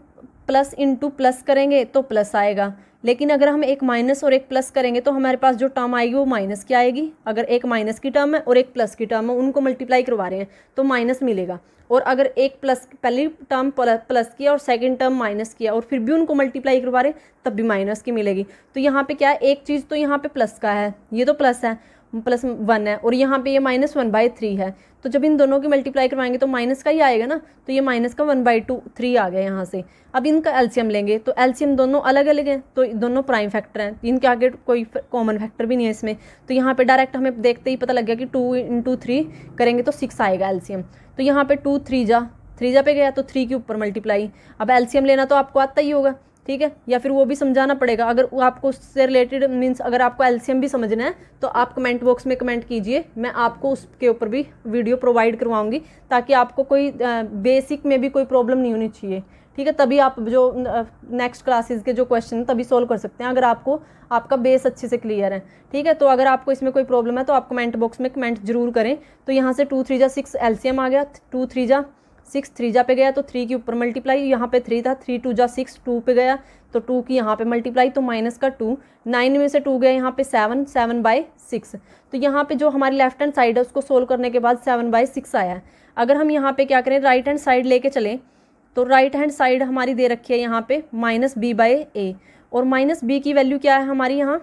प्लस इंटू प्लस करेंगे तो प्लस आएगा, लेकिन अगर हम एक माइनस और एक प्लस करेंगे तो हमारे पास जो टर्म आएगी वो माइनस की आएगी। अगर एक माइनस की टर्म है और एक प्लस की टर्म है, उनको मल्टीप्लाई करवा रहे हैं तो माइनस मिलेगा। और अगर एक प्लस, पहली टर्म प्लस की और सेकंड टर्म माइनस किया और फिर भी उनको मल्टीप्लाई करवा रहे तब भी माइनस की मिलेगी। तो यहाँ पे क्या है, एक चीज़ तो यहाँ पे प्लस का है, ये तो प्लस है, +1 है, और यहाँ पे ये -1/3 है। तो जब इन दोनों की मल्टीप्लाई करवाएंगे तो माइनस का ही आएगा ना, तो ये माइनस का 1/3 आ गया यहाँ से। अब इनका एलसीएम लेंगे तो एलसीएम दोनों अलग अलग हैं, तो दोनों प्राइम फैक्टर हैं, इनके आगे कोई कॉमन फैक्टर भी नहीं है इसमें। तो यहाँ पे डायरेक्ट हमें देखते ही पता लग गया कि 2 × 3 करेंगे तो 6 आएगा एलसीएम। तो यहाँ पे 2 3 जा पे गया तो 3 के ऊपर मल्टीप्लाई। अब एलसीएम लेना तो आपको आता ही होगा, ठीक है, या फिर वो भी समझाना पड़ेगा। अगर वो आपको उससे रिलेटेड मीन्स अगर आपको एलसीएम भी समझना है तो आप कमेंट बॉक्स में कमेंट कीजिए, मैं आपको उसके ऊपर भी वीडियो प्रोवाइड करवाऊंगी, ताकि आपको कोई बेसिक में भी कोई प्रॉब्लम नहीं होनी चाहिए। ठीक है, तभी आप जो नेक्स्ट क्लासेस के जो क्वेश्चन तभी सॉल्व कर सकते हैं, अगर आपको आपका बेस अच्छे से क्लियर है। ठीक है, तो अगर आपको इसमें कोई प्रॉब्लम है तो आप कमेंट बॉक्स में कमेंट जरूर करें। तो यहाँ से 2 3 जा 6 एलसीएम आ गया, 2 3 जा 6, 3 जा पे गया तो 3 के ऊपर मल्टीप्लाई, यहाँ पे 3 था, 3 2 जा 6, 2 पे गया तो 2 की यहाँ पे मल्टीप्लाई, तो माइनस का 2, 9 में से 2 गया यहाँ पे 7, 7/6। तो यहाँ पे जो हमारी लेफ्ट हैंड साइड है उसको सोल्व करने के बाद 7/6 आया है। अगर हम यहाँ पे क्या करें, राइट हैंड साइड लेके चलें तो राइट हैंड साइड हमारी दे रखी है यहाँ पे -b/a, और -b की वैल्यू क्या है हमारी यहाँ,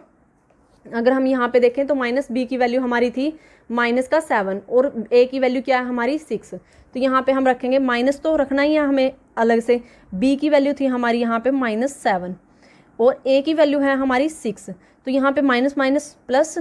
अगर हम यहाँ पे देखें तो -b की वैल्यू हमारी थी -7 और a की वैल्यू क्या है हमारी 6। तो यहाँ पे हम रखेंगे माइनस, तो रखना ही है हमें अलग से। b की वैल्यू थी हमारी यहाँ पे -7 और a की वैल्यू है हमारी 6, तो यहाँ पे माइनस माइनस प्लस,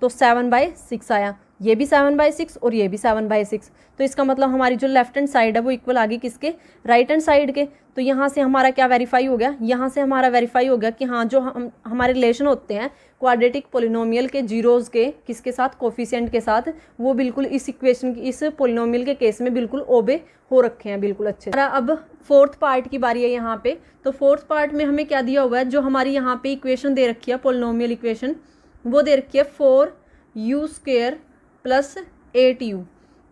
तो 7/6 आया। ये भी 7/6 और ये भी 7/6। तो इसका मतलब हमारी जो लेफ्ट हैंड साइड है वो इक्वल आ गई किसके, राइट हैंड साइड के। तो यहाँ से हमारा क्या वेरीफाई हो गया, यहाँ से हमारा वेरीफाई हो गया कि हाँ, जो हमारे रिलेशन होते हैं क्वाड्रेटिक पोलिनोमियल के जीरोज़ के किसके साथ, कोफिशिएंट के साथ, वो बिल्कुल इस इक्वेशन की, इस पोलिनोमियल के केस में बिल्कुल ओबे हो रखे हैं, बिल्कुल अच्छे। अब फोर्थ पार्ट की बारी है यहाँ पे। तो फोर्थ पार्ट में हमें क्या दिया हुआ है, जो हमारी यहाँ पे इक्वेशन दे रखी है पोलिनोमियल इक्वेशन, वो दे रखी है 4u² + 8u।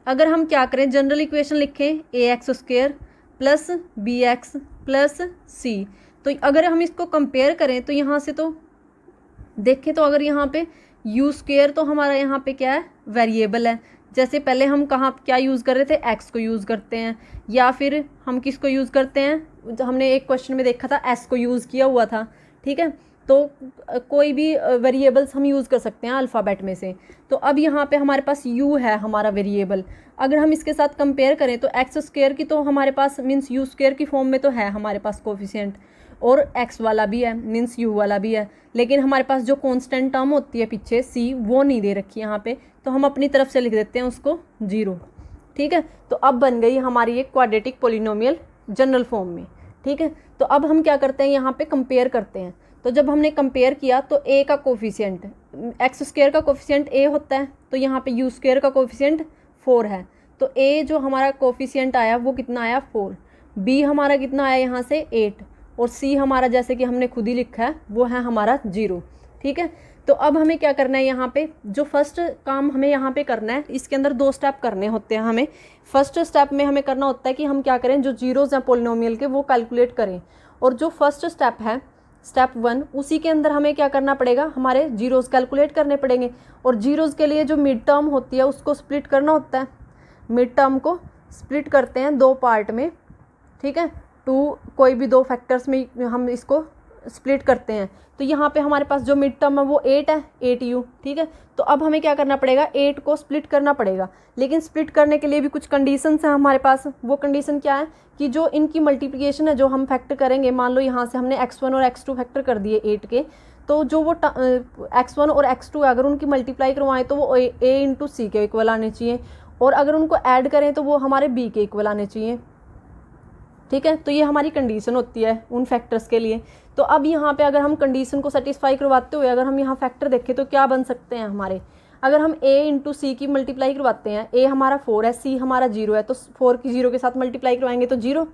अगर हम क्या करें, जनरल इक्वेशन लिखें ax² + bx + c। तो अगर हम इसको कंपेयर करें तो यहाँ से तो देखें तो अगर यहाँ पे u² तो हमारा यहाँ पे क्या है, वेरिएबल है। जैसे पहले हम कहाँ क्या यूज़ कर रहे थे, x को यूज़ करते हैं, या फिर हम किसको यूज़ करते हैं, हमने एक क्वेश्चन में देखा था s को यूज़ किया हुआ था। ठीक है, तो कोई भी वेरिएबल्स हम यूज़ कर सकते हैं अल्फ़ाबेट में से। तो अब यहाँ पे हमारे पास u है हमारा वेरिएबल, अगर हम इसके साथ कंपेयर करें तो x² की तो हमारे पास मीन्स u² की फॉर्म में तो है हमारे पास कोफिशिएंट, और x वाला भी है मीन्स u वाला भी है, लेकिन हमारे पास जो कांस्टेंट टर्म होती है पीछे c वो नहीं दे रखी यहाँ पे, तो हम अपनी तरफ से लिख देते हैं उसको 0। ठीक है, तो अब बन गई हमारी एक क्वाड्रेटिक पोलिनोमियल जनरल फॉर्म में। ठीक है, तो अब हम क्या करते हैं, यहाँ पे कंपेयर करते हैं। तो जब हमने कंपेयर किया तो a का कोफिशिएंट, x² का कोफिशिएंट a होता है, तो यहाँ पे u² का कोफिशिएंट 4 है, तो a जो हमारा कोफिशिएंट आया वो कितना आया 4, b हमारा कितना आया यहाँ से 8, और c हमारा जैसे कि हमने खुद ही लिखा है वो है हमारा 0। ठीक है, तो अब हमें क्या करना है, यहाँ पे जो फर्स्ट काम हमें यहाँ पे करना है, इसके अंदर 2 स्टेप करने होते हैं हमें। फर्स्ट स्टेप में हमें करना होता है कि हम क्या करें, जो जीरोज़ हैं पोलिनोमियल के वो कैलकुलेट करें, और जो फर्स्ट स्टेप है स्टेप 1 उसी के अंदर हमें क्या करना पड़ेगा, हमारे जीरोज़ कैलकुलेट करने पड़ेंगे, और जीरोज़ के लिए जो मिड टर्म होती है उसको स्प्लिट करना होता है, मिड टर्म को स्प्लिट करते हैं दो पार्ट में, ठीक है, टू कोई भी दो फैक्टर्स में हम इसको स्प्लिट करते हैं। तो यहाँ पे हमारे पास जो मिड टर्म है वो 8 है, 8u, ठीक है। तो अब हमें क्या करना पड़ेगा, 8 को स्प्लिट करना पड़ेगा, लेकिन स्प्लिट करने के लिए भी कुछ कंडीशंस हैं हमारे पास। वो कंडीशन क्या है कि जो इनकी मल्टीप्लिकेशन है जो हम फैक्टर करेंगे, मान लो यहाँ से हमने x1 और x2 फैक्टर कर दिए 8 के, तो जो वो x1 और x2 अगर उनकी मल्टीप्लाई करवाएं तो वो a इंटू सी के इक्वल आने चाहिए, और अगर उनको ऐड करें तो वो हमारे b के इक्वल आने चाहिए, ठीक है। तो ये हमारी कंडीशन होती है उन फैक्टर्स के लिए। तो अब यहाँ पे अगर हम कंडीशन को सेटिस्फाई करवाते हुए अगर हम यहाँ फैक्टर देखें तो क्या बन सकते हैं हमारे, अगर हम a इंटू सी की मल्टीप्लाई करवाते हैं, a हमारा 4 है, c हमारा 0 है, तो 4 की 0 के साथ मल्टीप्लाई करवाएंगे तो 0।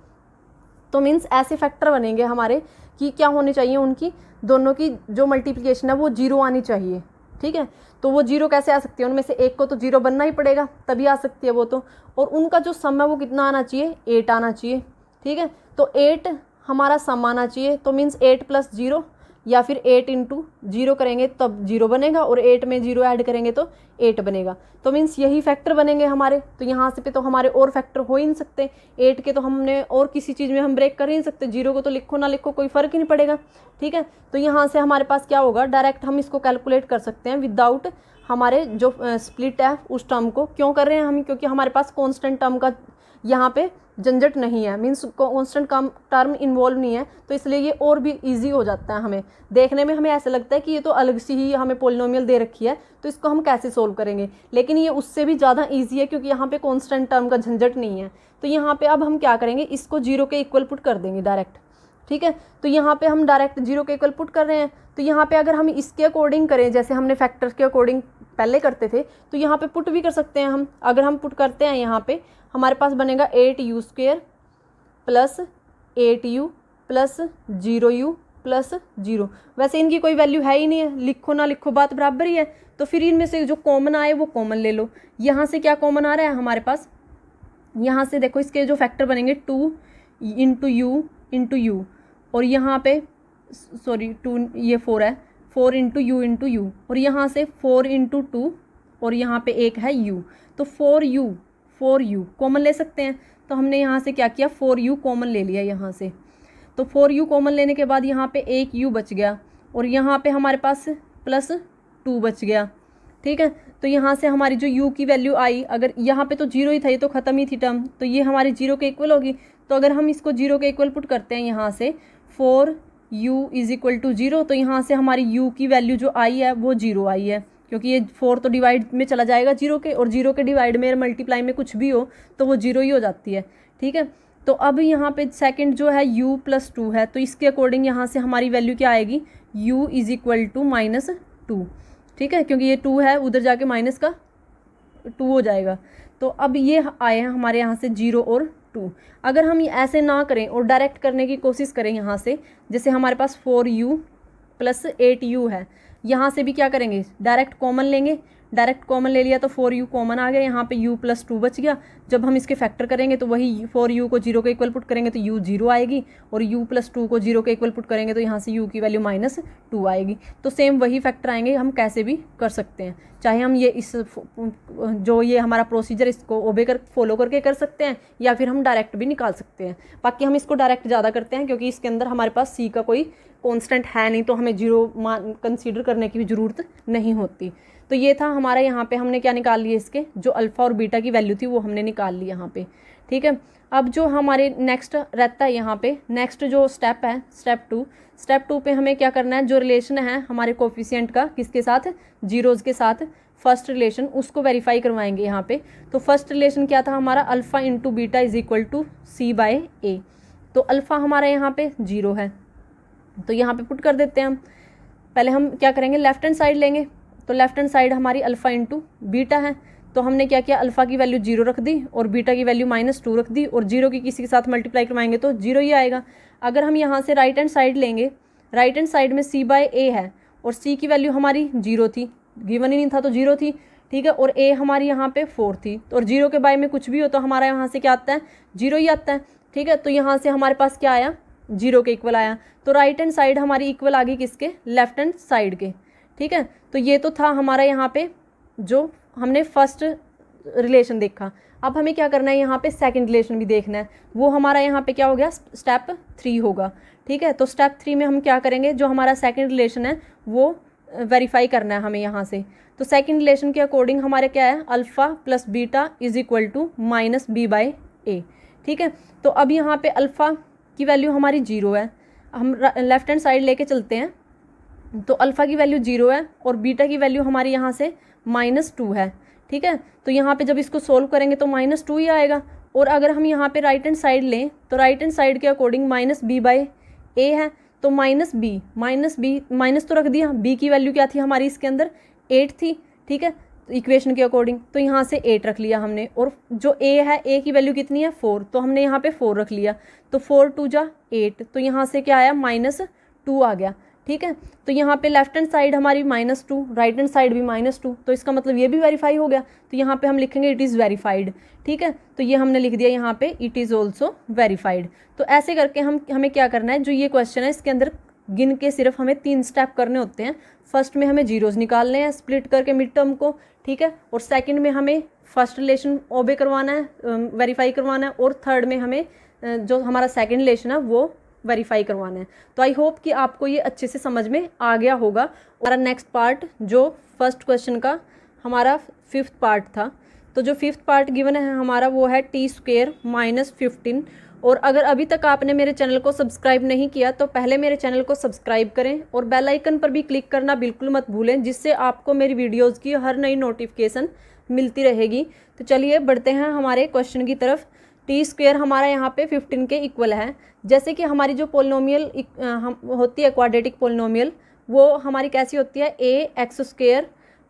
तो मीन्स ऐसे फैक्टर बनेंगे हमारे कि क्या होने चाहिए, उनकी दोनों की जो मल्टीप्लिकेशन है वो 0 आनी चाहिए, ठीक है। तो वो 0 कैसे आ सकती है, उनमें से एक को तो 0 बनना ही पड़ेगा तभी आ सकती है वो तो, और उनका जो सम है वो कितना आना चाहिए, 8 आना चाहिए, ठीक है। तो 8 हमारा सम आना चाहिए, तो मीन्स 8 प्लस 0 या फिर 8 इंटू 0 करेंगे तब 0 बनेगा, और 8 में 0 ऐड करेंगे तो 8 बनेगा। तो मीन्स यही फैक्टर बनेंगे हमारे। तो यहाँ से पे तो हमारे और फैक्टर हो ही नहीं सकते, 8 के तो हमने और किसी चीज़ में हम ब्रेक कर ही नहीं सकते, 0 को तो लिखो ना लिखो कोई फ़र्क ही नहीं पड़ेगा, ठीक है। तो यहाँ से हमारे पास क्या होगा, डायरेक्ट हम इसको कैलकुलेट कर सकते हैं विदाउट हमारे जो स्प्लिट है उस टर्म को। क्यों कर रहे हैं हम, क्योंकि हमारे पास कॉन्स्टेंट टर्म का यहाँ पे झंझट नहीं है, मीन्स कॉन्स्टेंट टर्म इन्वॉल्व नहीं है, तो इसलिए ये और भी इजी हो जाता है हमें देखने में। हमें ऐसा लगता है कि ये तो अलग सी ही हमें पोलिनोमियल दे रखी है तो इसको हम कैसे सोल्व करेंगे, लेकिन ये उससे भी ज़्यादा इजी है क्योंकि यहाँ पे कॉन्स्टेंट टर्म का झंझट नहीं है। तो यहाँ पे अब हम क्या करेंगे, इसको 0 के इक्वल पुट कर देंगे डायरेक्ट, ठीक है। तो यहाँ पे हम डायरेक्ट 0 के इक्वल पुट कर रहे हैं। तो यहाँ पे अगर हम इसके अकॉर्डिंग करें, जैसे हमने फैक्टर्स के अकॉर्डिंग पहले करते थे, तो यहाँ पे पुट भी कर सकते हैं हम। अगर हम पुट करते हैं यहाँ पे हमारे पास बनेगा 8u² plus 8u plus 0u plus 0। वैसे इनकी कोई वैल्यू है ही नहीं है, लिखो ना लिखो बात बराबर ही है। तो फिर इनमें से जो कॉमन आए वो कॉमन ले लो। यहाँ से क्या कॉमन आ रहा है हमारे पास, यहाँ से देखो इसके जो फैक्टर बनेंगे 2 इंटू यू, और यहाँ पे सॉरी 2 ये 4 है, 4 इंटू यू, और यहाँ से 4 इंटू 2, और यहाँ पे एक है u, तो 4u कॉमन ले सकते हैं। तो हमने यहाँ से क्या किया, 4u कॉमन ले लिया यहाँ से। तो 4u कॉमन लेने के बाद यहाँ पे एक u बच गया, और यहाँ पे हमारे पास प्लस 2 बच गया, ठीक है। तो यहाँ से हमारी जो u की वैल्यू आई, अगर यहाँ पे तो 0 ही था, ये तो ख़त्म ही थी टर्म, तो ये हमारी 0 के इक्वल होगी। तो अगर हम इसको 0 के इक्वल पुट करते हैं यहाँ से 4u इज इक्वल टू 0, तो यहाँ से हमारी u की वैल्यू जो आई है वो 0 आई है, क्योंकि ये 4 तो डिवाइड में चला जाएगा 0 के, और 0 के डिवाइड में मल्टीप्लाई में कुछ भी हो तो वो 0 ही हो जाती है, ठीक है। तो अब यहाँ पे सेकंड जो है u प्लस 2 है, तो इसके अकॉर्डिंग यहाँ से हमारी वैल्यू क्या आएगी, u इज इक्वल टू -2, ठीक है, क्योंकि ये 2 है उधर जाके माइनस का 2 हो जाएगा। तो अब ये आए हैं हमारे यहाँ से 0 और 2। अगर हम ऐसे ना करें और डायरेक्ट करने की कोशिश करें यहाँ से, जैसे हमारे पास 4u प्लस 8u है, यहाँ से भी क्या करेंगे, डायरेक्ट कॉमन लेंगे। डायरेक्ट कॉमन ले लिया तो 4u कॉमन आ गया, यहाँ पे u प्लस 2 बच गया। जब हम इसके फैक्टर करेंगे तो वही 4u को 0 के इक्वल पुट करेंगे तो u 0 आएगी, और u प्लस 2 को 0 के इक्वल पुट करेंगे तो यहाँ से u की वैल्यू -2 आएगी। तो सेम वही फैक्टर आएंगे, हम कैसे भी कर सकते हैं, चाहे हम ये इस जो ये हमारा प्रोसीजर इसको ओबे कर फॉलो करके कर सकते हैं, या फिर हम डायरेक्ट भी निकाल सकते हैं। बाकी हम इसको डायरेक्ट ज़्यादा करते हैं क्योंकि इसके अंदर हमारे पास c का कोई कॉन्स्टेंट है नहीं, तो हमें 0 मान कंसीडर करने की भी ज़रूरत नहीं होती। तो ये था हमारा, यहाँ पे हमने क्या निकाल लिए, इसके जो अल्फ़ा और बीटा की वैल्यू थी वो हमने निकाल ली यहाँ पे, ठीक है। अब जो हमारे नेक्स्ट रहता है यहाँ पे, नेक्स्ट जो स्टेप है स्टेप 2 पे हमें क्या करना है, जो रिलेशन है हमारे कोफिशिएंट का किसके साथ, जीरोज़ के साथ, फर्स्ट रिलेशन उसको वेरीफाई करवाएंगे यहाँ पे। तो फर्स्ट रिलेशन क्या था हमारा, alpha into beta is equal to c/a। तो अल्फ़ा हमारा यहाँ पे 0 है, तो यहाँ पे पुट कर देते हैं हम। पहले हम क्या करेंगे, लेफ्ट हैंड साइड लेंगे। तो लेफ्ट हैंड साइड हमारी अल्फ़ा इंटू बीटा है, तो हमने क्या किया, अल्फ़ा की वैल्यू 0 रख दी और बीटा की वैल्यू -2 रख दी, और 0 की किसी के साथ मल्टीप्लाई करवाएंगे तो 0 ही आएगा। अगर हम यहाँ से राइट हैंड साइड लेंगे, राइट हैंड साइड में c/a है, और c की वैल्यू हमारी 0 थी, गिवन ही नहीं था तो 0 थी, ठीक है, और a हमारी यहाँ पे 4 थी, और 0 के बाय में कुछ भी हो तो हमारा यहाँ से क्या आता है, 0 ही आता है, ठीक है। तो यहाँ से हमारे पास क्या आया, 0 के इक्वल आया। तो राइट हैंड साइड हमारी इक्वल आ गई किसके, लेफ्ट हैंड साइड के, ठीक है। तो ये तो था हमारा यहाँ पे जो हमने फर्स्ट रिलेशन देखा। अब हमें क्या करना है, यहाँ पे सेकंड रिलेशन भी देखना है, वो हमारा यहाँ पे क्या हो गया, स्टेप 3 होगा। ठीक है, तो स्टेप 3 में हम क्या करेंगे, जो हमारा सेकंड रिलेशन है वो वेरीफाई करना है हमें यहाँ से। तो सेकंड रिलेशन के अकॉर्डिंग हमारे क्या है, alpha plus beta is equal to minus b by a. ठीक है, तो अब यहाँ पे अल्फ़ा की वैल्यू हमारी 0 है, हम लेफ्ट हैंड साइड लेके चलते हैं, तो अल्फ़ा की वैल्यू 0 है और बीटा की वैल्यू हमारी यहाँ से -2 है। ठीक है, तो यहाँ पे जब इसको सोल्व करेंगे तो -2 ही आएगा। और अगर हम यहाँ पे राइट हैंड साइड लें तो राइट हैंड साइड के अकॉर्डिंग माइनस बी बाई ए है, तो माइनस बी माइनस तो रख दिया, बी की वैल्यू क्या थी हमारी इसके अंदर 8 थी। ठीक है, तो इक्वेशन के अकॉर्डिंग तो यहाँ से 8 रख लिया हमने, और जो ए है, ए की वैल्यू कितनी है 4, तो हमने यहाँ पे 4 रख लिया, तो 4 2 जा 8, तो यहाँ से क्या आया -2 आ गया। ठीक है, तो यहाँ पे लेफ्ट हैंड साइड हमारी -2, राइट हैंड साइड भी -2, तो इसका मतलब ये भी वेरीफाई हो गया, तो यहाँ पे हम लिखेंगे इट इज़ वेरीफाइड। ठीक है, तो ये हमने लिख दिया यहाँ पे इट इज़ ऑल्सो वेरीफाइड। तो ऐसे करके हमें क्या करना है, जो ये क्वेश्चन है इसके अंदर गिन के सिर्फ हमें 3 स्टेप करने होते हैं। फर्स्ट में हमें जीरोज़ निकालने हैं स्प्लिट करके मिड टर्म को। ठीक है, और सेकंड में हमें फर्स्ट रिलेशन ओबे करवाना है, वेरीफाई करवाना है, और थर्ड में हमें जो हमारा सेकंड रिलेशन है वो वेरीफाई करवाना है। तो आई होप कि आपको ये अच्छे से समझ में आ गया होगा। हमारा नेक्स्ट पार्ट जो फर्स्ट क्वेश्चन का हमारा 5th पार्ट था, तो जो 5th पार्ट गिवन है हमारा वो है t² -15। और अगर अभी तक आपने मेरे चैनल को सब्सक्राइब नहीं किया तो पहले मेरे चैनल को सब्सक्राइब करें और बेल आइकन पर भी क्लिक करना बिल्कुल मत भूलें, जिससे आपको मेरी वीडियोज़ की हर नई नोटिफिकेशन मिलती रहेगी। तो चलिए बढ़ते हैं हमारे क्वेश्चन की तरफ। t² हमारा यहाँ पे 15 के इक्वल है। जैसे कि हमारी जो पोलिनोमियल होती है क्वाड्रेटिक पोलिनोमियल, वो हमारी कैसी होती है, ax²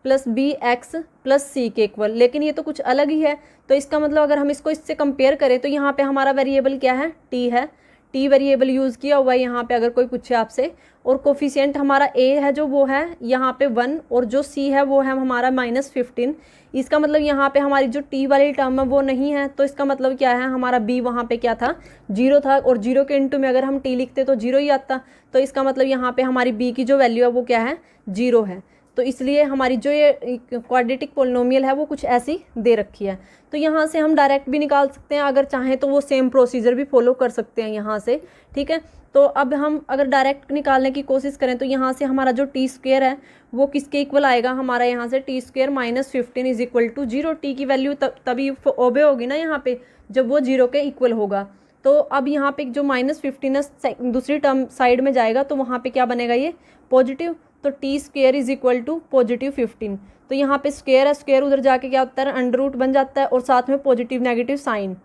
+ bx + c के इक्वल, लेकिन ये तो कुछ अलग ही है। तो इसका मतलब अगर हम इसको इससे कंपेयर करें तो यहाँ पे हमारा वेरिएबल क्या है, t है, t वेरिएबल यूज़ किया हुआ है यहाँ पे अगर कोई पूछे आपसे। और कोफिशिएंट हमारा a है जो वो है यहाँ पे 1, और जो c है वो है हमारा -15। इसका मतलब यहाँ पे हमारी जो t वाली टर्म है वो नहीं है, तो इसका मतलब क्या है, हमारा b वहाँ पे क्या था, 0 था, और 0 के इंटू में अगर हम t लिखते तो 0 ही आता। तो इसका मतलब यहाँ पे हमारी b की जो वैल्यू है वो क्या है, 0 है। तो इसलिए हमारी जो ये क्वाड्रेटिक पोलिनोमियल है वो कुछ ऐसी दे रखी है। तो यहाँ से हम डायरेक्ट भी निकाल सकते हैं, अगर चाहें तो वो सेम प्रोसीजर भी फॉलो कर सकते हैं यहाँ से। ठीक है, तो अब हम अगर डायरेक्ट निकालने की कोशिश करें तो यहाँ से हमारा जो t² है वो किसके इक्वल आएगा, हमारा यहाँ से t² -15 is equal to 0। T की वैल्यू तभी ओबे होगी ना यहाँ पे जब वो 0 के इक्वल होगा। तो अब यहाँ पे जो -15 दूसरी टर्म साइड में जाएगा तो वहाँ पे क्या बनेगा, ये पॉजिटिव। तो t² इज इक्वल टू +15। तो यहाँ पे स्क्वायर है, स्क्वायर उधर जाके क्या होता है, अंडर रूट बन जाता है, और साथ में पॉजिटिव नेगेटिव साइन।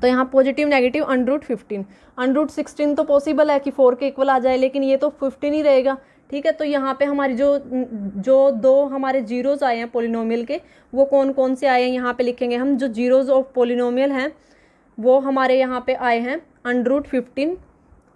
तो यहाँ पॉजिटिव नेगेटिव √15, √16 तो पॉसिबल है कि 4 के इक्वल आ जाए, लेकिन ये तो 15 ही रहेगा। ठीक है, तो यहाँ पे हमारी जो दो हमारे जीरोज़ आए हैं पोलिनोमियल के, वो कौन कौन से आए हैं यहाँ पे लिखेंगे हम। जो जीरोज़ ऑफ पोलिनोमियल हैं वो हमारे यहाँ पे आए हैं √15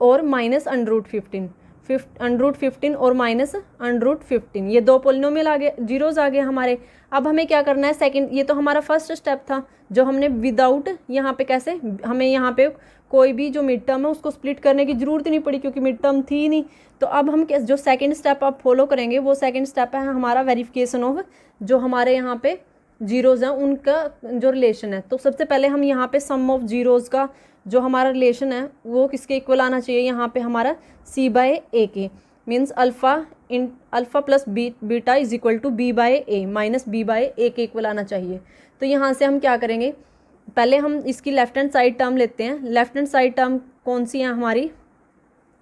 और -√15, √15 और -√15, ये दो पोलिनोमियल आ गए, जीरोज़ आ गए हमारे। अब हमें क्या करना है, सेकंड, ये तो हमारा फर्स्ट स्टेप था जो हमने विदाउट यहाँ पे कैसे, हमें यहाँ पे कोई भी जो मिड टर्म है उसको स्प्लिट करने की ज़रूरत ही नहीं पड़ी क्योंकि मिड टर्म थी ही नहीं। तो अब हम जो सेकंड स्टेप आप फॉलो करेंगे वो सेकंड स्टेप है हमारा वेरिफिकेशन ऑफ जो हमारे यहाँ पे जीरोज़ हैं उनका जो रिलेशन है। तो सबसे पहले हम यहाँ पे सम ऑफ जीरोज़ का जो हमारा रिलेशन है वो किसके इक्वल आना चाहिए, यहाँ पे हमारा c/a के, means alpha plus beta is equal to b/a minus b/a के इक्वल आना चाहिए। तो यहाँ से हम क्या करेंगे, पहले हम इसकी लेफ्ट हैंड साइड टर्म लेते हैं। लेफ्ट हैंड साइड टर्म कौन सी है हमारी,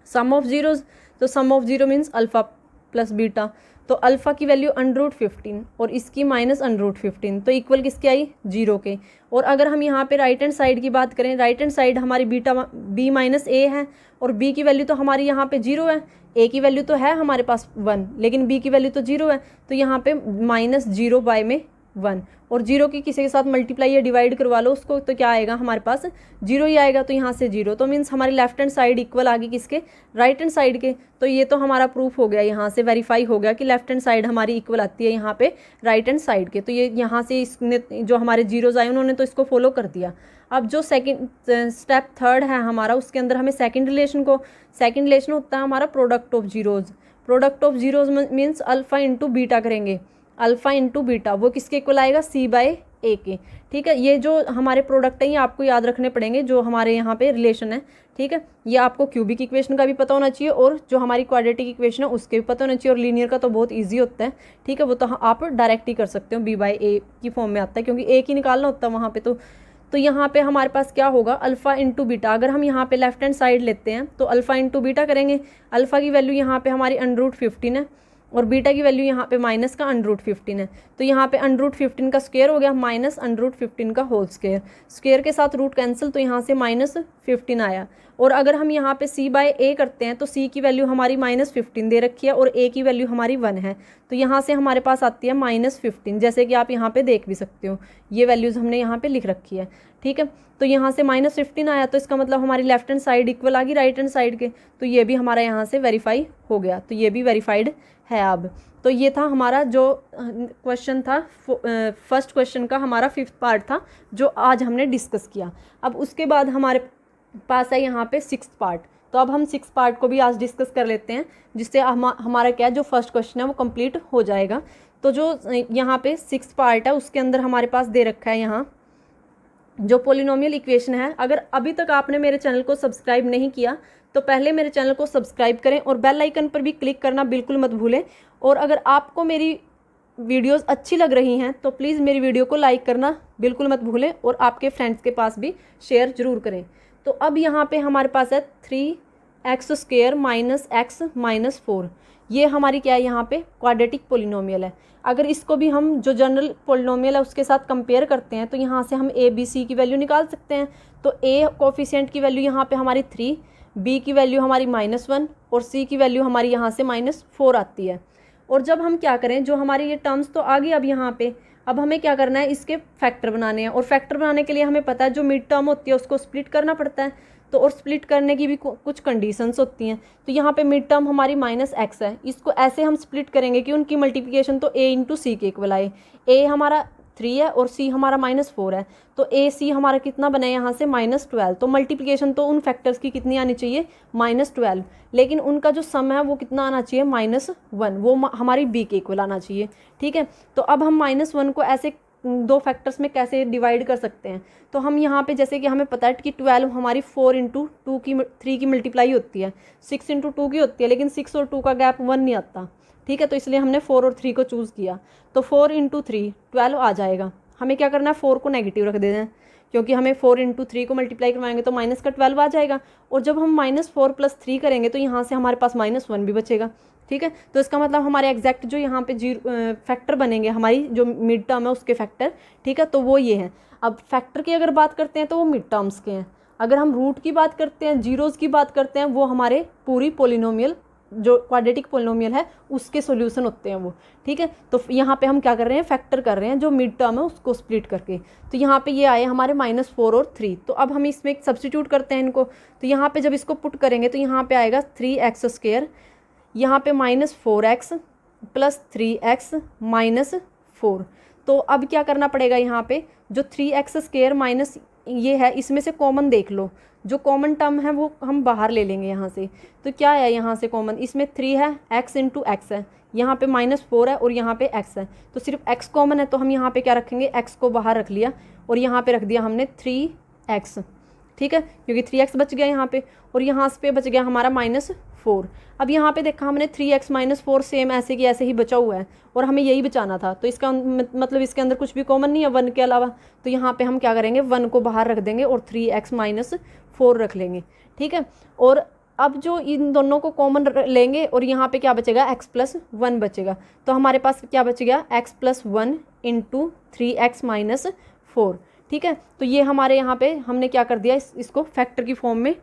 सम ऑफ जीरोज़। तो sum of zero means alpha plus beta, तो अल्फ़ा की वैल्यू √15 और इसकी -√15, तो इक्वल किसके आई, 0 के। और अगर हम यहाँ पे राइट हैंड साइड की बात करें, राइट हैंड साइड हमारी बीटा b-a है और b की वैल्यू तो हमारी यहाँ पे 0 है, a की वैल्यू तो है हमारे पास 1 लेकिन b की वैल्यू तो 0 है, तो यहाँ पे -0/1 और 0 की किसी के साथ मल्टीप्लाई या डिवाइड करवा लो उसको, तो क्या आएगा हमारे पास 0 ही आएगा। तो यहाँ से 0, तो मीन्स हमारी लेफ्ट हैंड साइड इक्वल आ गई किसके, राइट हैंड साइड के। तो ये तो हमारा प्रूफ हो गया, यहाँ से वेरीफाई हो गया कि लेफ्ट हैंड साइड हमारी इक्वल आती है यहाँ पे राइट हैंड साइड के। तो ये यहाँ से इसने जो हमारे जीरोज़ आए उन्होंने तो इसको फॉलो कर दिया। अब जो सेकंड स्टेप थर्ड है हमारा, उसके अंदर हमें सेकंड रिलेशन होता है हमारा product of zeros. Product of zeros means alpha into beta करेंगे, अल्फ़ा इंटू बीटा वो किसके इक्वल आएगा, c/a ए के। ठीक है, ये जो हमारे प्रोडक्ट हैं ये आपको याद रखने पड़ेंगे, जो हमारे यहाँ पे रिलेशन है। ठीक है, ये आपको क्यूबिक इक्वेशन का भी पता होना चाहिए और जो हमारी क्वाड्रेटिक इक्वेशन है उसके भी पता होना चाहिए, और लीनियर का तो बहुत ईजी होता है। ठीक है, वो तो आप डायरेक्ट ही कर सकते हो, बी बाई ए की फॉर्म में आता है, क्योंकि ए की निकालना होता है वहाँ पे। तो यहाँ पे हमारे पास क्या होगा, अल्फ़ा इंटू बीटा। अगर हम यहाँ पे लेफ्ट हैंड साइड लेते हैं तो अल्फ़ा इंटू बीटा करेंगे। अल्फ़ा की वैल्यू यहाँ पे हमारी √15 है और बीटा की वैल्यू यहाँ पे माइनस का √15 है। तो यहाँ पे √15 का स्क्वायर हो गया माइनस √15 का होल स्क्वायर। स्क्वायर के साथ रूट कैंसिल, तो यहाँ से -15 आया। और अगर हम यहाँ पे c बाय a करते हैं तो c की वैल्यू हमारी -15 दे रखी है और a की वैल्यू हमारी 1 है। तो यहाँ से हमारे पास आती है -15, जैसे कि आप यहाँ पे देख भी सकते हो, ये वैल्यूज़ हमने यहाँ पे लिख रखी है। ठीक है, तो यहाँ से -15 आया, तो इसका मतलब हमारी लेफ्ट हैंड साइड इक्वल आ गई राइट हैंड साइड के। तो ये भी हमारा यहाँ से वेरीफाई हो गया, तो ये भी वेरीफाइड है अब। तो ये था हमारा जो क्वेश्चन था, फर्स्ट क्वेश्चन का हमारा 5th पार्ट था जो आज हमने डिस्कस किया। अब उसके बाद हमारे पास है यहाँ पे 6th पार्ट। तो अब हम 6th पार्ट को भी आज डिस्कस कर लेते हैं, जिससे हमारा क्या है, जो फर्स्ट क्वेश्चन है वो कंप्लीट हो जाएगा। तो जो यहाँ पे 6th पार्ट है उसके अंदर हमारे पास दे रखा है यहाँ जो पोलिनोमियल इक्वेशन है। अगर अभी तक आपने मेरे चैनल को सब्सक्राइब नहीं किया तो पहले मेरे चैनल को सब्सक्राइब करें और बेल आइकन पर भी क्लिक करना बिल्कुल मत भूलें। और अगर आपको मेरी वीडियोस अच्छी लग रही हैं तो प्लीज़ मेरी वीडियो को लाइक करना बिल्कुल मत भूलें और आपके फ्रेंड्स के पास भी शेयर ज़रूर करें। तो अब यहाँ पे हमारे पास है 3x² माइनस x माइनस 4। ये हमारी क्या है, यहाँ पे क्वाड्रेटिक पोलिनोमियल है। अगर इसको भी हम जो जनरल पोलिनोमियल है उसके साथ कंपेयर करते हैं तो यहाँ से हम a b c की वैल्यू निकाल सकते हैं। तो a कोफिशिएंट की वैल्यू यहाँ पे हमारी 3, b की वैल्यू हमारी -1 और c की वैल्यू हमारी यहाँ से -4 आती है। और जब हम क्या करें, जो हमारी ये टर्म्स तो आ गई अब यहाँ पे, अब हमें क्या करना है, इसके फैक्टर बनाने हैं। और फैक्टर बनाने के लिए हमें पता है जो मिड टर्म होती है उसको स्प्लिट करना पड़ता है। तो और स्प्लिट करने की भी कुछ कंडीशंस होती हैं। तो यहाँ पे मिड टर्म हमारी -x है, इसको ऐसे हम स्प्लिट करेंगे कि उनकी मल्टीप्लिकेशन तो a इंटू सी के इक्वल आए। a हमारा 3 है और c हमारा -4 है, तो a c हमारा कितना बने यहाँ से -12। तो मल्टीप्लिकेशन तो उन फैक्टर्स की कितनी आनी चाहिए, -12, लेकिन उनका जो सम है वो कितना आना चाहिए, -1, वो हमारी b के इक्वल आना चाहिए। ठीक है, तो अब हम -1 को ऐसे दो फैक्टर्स में कैसे डिवाइड कर सकते हैं। तो हम यहाँ पे जैसे कि हमें पता है कि 12 हमारी 4 इंटू 3 की मल्टीप्लाई होती है, 6 इंटू 2 की होती है, लेकिन 6 और 2 का गैप 1 नहीं आता। ठीक है, तो इसलिए हमने 4 और 3 को चूज़ किया। तो 4 इंटू 3 12 आ जाएगा। हमें क्या करना है, 4 को नेगेटिव रख देना है, क्योंकि हमें 4 इंटू 3 को मल्टीप्लाई करवाएंगे तो माइनस का 12 आ जाएगा। और जब हम -4 + 3 करेंगे तो यहाँ से हमारे पास -1 भी बचेगा। ठीक है, तो इसका मतलब हमारे एग्जैक्ट जो यहाँ पे फैक्टर बनेंगे, हमारी जो मिड टर्म है उसके फैक्टर। ठीक है, तो वो ये है। अब फैक्टर की अगर बात करते हैं तो वो मिड टर्म्स के हैं। अगर हम रूट की बात करते हैं, जीरोज़ की बात करते हैं, वो हमारे पूरी पोलिनोमियल जो क्वाड्रेटिक पोलिनोमियल है उसके सॉल्यूशन होते हैं वो। ठीक है, तो यहाँ पे हम क्या कर रहे हैं, फैक्टर कर रहे हैं जो मिड टर्म है उसको स्प्लिट करके। तो यहाँ पे ये आए हमारे -4 और 3। तो अब हम इसमें सब्स्टिट्यूट करते हैं इनको। तो यहाँ पे जब इसको पुट करेंगे तो यहाँ पे आएगा 3x², यहाँ पे -4x + 3x - 4। तो अब क्या करना पड़ेगा, यहाँ पे जो 3x² माइनस ये है इसमें से कॉमन देख लो, जो कॉमन टर्म है वो हम बाहर ले लेंगे यहाँ से। तो क्या है यहाँ से कॉमन, इसमें 3 है, x इंटू x है, यहाँ पे -4 है और यहाँ पे x है। तो सिर्फ x कॉमन है, तो हम यहाँ पे क्या रखेंगे, x को बाहर रख लिया और यहाँ पे रख दिया हमने 3x। ठीक है, क्योंकि 3x बच गया यहाँ पे और यहाँ पे बच गया हमारा -4। अब यहाँ पे देखा हमने 3x - 4 सेम ऐसे की ऐसे ही बचा हुआ है और हमें यही बचाना था। तो इसका मतलब इसके अंदर कुछ भी कॉमन नहीं है 1 के अलावा। तो यहाँ पे हम क्या करेंगे, 1 को बाहर रख देंगे और 3x - 4 रख लेंगे। ठीक है, और अब जो इन दोनों को कॉमन लेंगे और यहाँ पे क्या बचेगा, x + 1 बचेगा। तो हमारे पास क्या बच गया, x + 1 इंटू 3x - 4। ठीक है, तो ये हमारे यहाँ पे हमने क्या कर दिया, इसको फैक्टर की फॉर्म में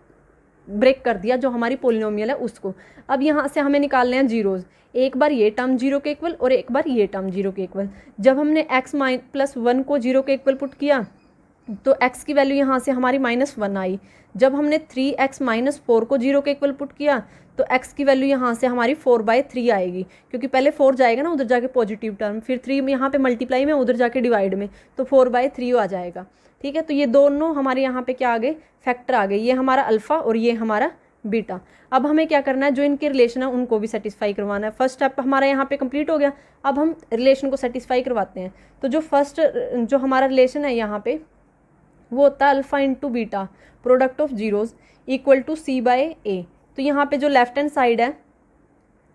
ब्रेक कर दिया जो हमारी पोलिनोमियल है उसको। अब यहाँ से हमें निकालने हैं जीरोज़, एक बार ये टर्म 0 के इक्वल और एक बार ये टर्म 0 के इक्वल। जब हमने x + 1 को 0 के इक्वल पुट किया तो x की वैल्यू यहाँ से हमारी -1 आई। जब हमने 3x - 4 को 0 के इक्वल पुट किया तो x की वैल्यू यहाँ से हमारी 4/3 आएगी, क्योंकि पहले 4 जाएगा ना उधर जाके पॉजिटिव टर्म, फिर 3 यहाँ पे मल्टीप्लाई में, उधर जाके डिवाइड में, तो 4/3 आ जाएगा। ठीक है, तो ये दोनों हमारे यहाँ पे क्या आ गए, फैक्टर आ गए। ये हमारा अल्फ़ा और ये हमारा बीटा। अब हमें क्या करना है, जो इनके रिलेशन है उनको भी सेटिस्फाई करवाना है। फर्स्ट स्टेप हमारा यहाँ पे कंप्लीट हो गया। अब हम रिलेशन को सेटिस्फाई करवाते हैं। तो जो फर्स्ट जो हमारा रिलेशन है यहाँ पे वो होता है alpha into beta product of zeros equal to C by A. तो यहाँ पे जो लेफ्ट हैंड साइड है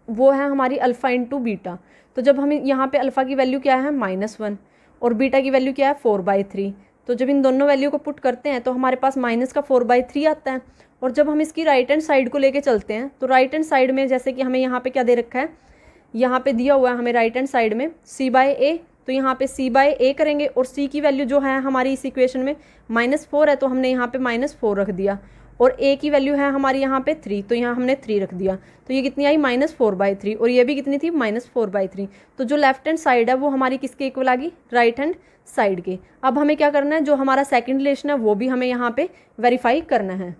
वो है हमारी अल्फा इंटू बीटा। तो जब हम यहाँ पे अल्फा की वैल्यू क्या है -1 और बीटा की वैल्यू क्या है 4/3। तो जब इन दोनों वैल्यू को पुट करते हैं तो हमारे पास माइनस का 4/3 आता है। और जब हम इसकी राइट हैंड साइड को लेके चलते हैं तो राइट हैंड साइड में जैसे कि हमें यहाँ पे क्या दे रखा है, यहाँ पे दिया हुआ है हमें राइट हैंड साइड में c/a। तो यहाँ पे c/a करेंगे और c की वैल्यू जो है हमारी इस इक्वेशन में -4 है तो हमने यहाँ पे -4 रख दिया। और a की वैल्यू है हमारी यहाँ पे 3 तो यहाँ हमने 3 रख दिया। तो ये कितनी आई -4/3 और ये भी कितनी थी -4/3। तो जो लेफ्ट हैंड साइड है वो हमारी किसके इक्वल आ गई, राइट हैंड साइड के। अब हमें क्या करना है, जो हमारा सेकंड रिलेशन है वो भी हमें यहाँ पे वेरीफाई करना है।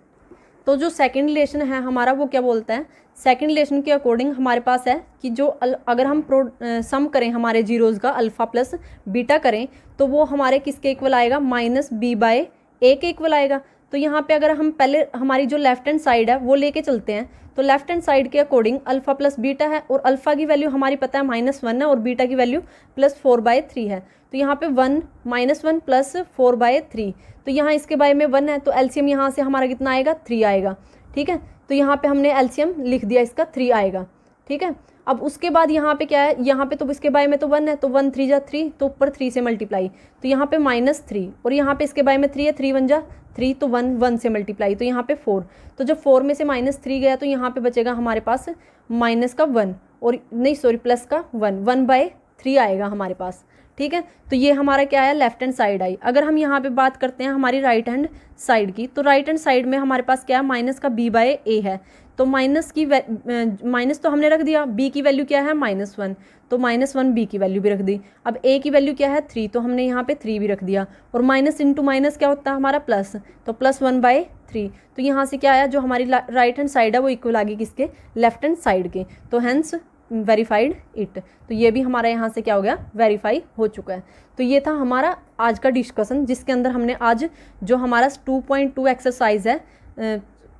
तो जो सेकंड रिलेशन है हमारा वो क्या बोलता है, सेकंड रिलेशन के अकॉर्डिंग हमारे पास है कि जो अगर हम सम करें हमारे जीरोज़ का अल्फ़ा प्लस बीटा करें तो वो हमारे किसके इक्वल आएगा, -b/a के इक्वल आएगा। तो यहाँ पे अगर हम पहले हमारी जो लेफ्ट हैंड साइड है वो लेके चलते हैं तो लेफ्ट हैंड साइड के अकॉर्डिंग अल्फ़ा प्लस बीटा है और अल्फ़ा की वैल्यू हमारी पता है -1 है और बीटा की वैल्यू +4/3 है। तो यहाँ पे 1 -1 + 4/3। तो यहाँ इसके बारे में 1 है तो एलसीएम यहाँ से हमारा कितना आएगा, 3 आएगा। ठीक है, तो यहाँ पे हमने एलसीएम लिख दिया, इसका 3 आएगा। ठीक है, अब उसके बाद यहाँ पे क्या है, यहाँ पे तो इसके बारे में तो 1 है तो 1 3 जा 3 तो ऊपर 3 से मल्टीप्लाई तो यहाँ पे -3 और यहाँ पे इसके बारे में 3 है, 3 1 जा 3 तो 1 1 से मल्टीप्लाई तो यहाँ पे 4। तो जब 4 में से -3 गया तो यहाँ पे बचेगा हमारे पास -1 और नहीं सॉरी +1 आएगा हमारे पास। ठीक है, तो ये हमारा क्या है, लेफ्ट हैंड साइड आई। अगर हम यहाँ पे बात करते हैं हमारी राइट हैंड साइड की तो राइट हैंड साइड में हमारे पास क्या है, -b/a है। तो माइनस तो हमने रख दिया, b की वैल्यू क्या है -1 तो -1 b की वैल्यू भी रख दी। अब a की वैल्यू क्या है 3 तो हमने यहाँ पे 3 भी रख दिया। और माइनस इंटू माइनस क्या होता है हमारा प्लस, तो +1/3। तो यहाँ से क्या आया, जो हमारी राइट हैंड साइड है वो इक्वल आ गई किसके, लेफ्ट हैंड साइड के। तो हेंस वेरीफाइड इट। तो ये भी हमारा यहाँ से क्या हो गया, वेरीफाई हो चुका है। तो ये था हमारा आज का डिस्कशन जिसके अंदर हमने आज जो हमारा 2.2 एक्सरसाइज है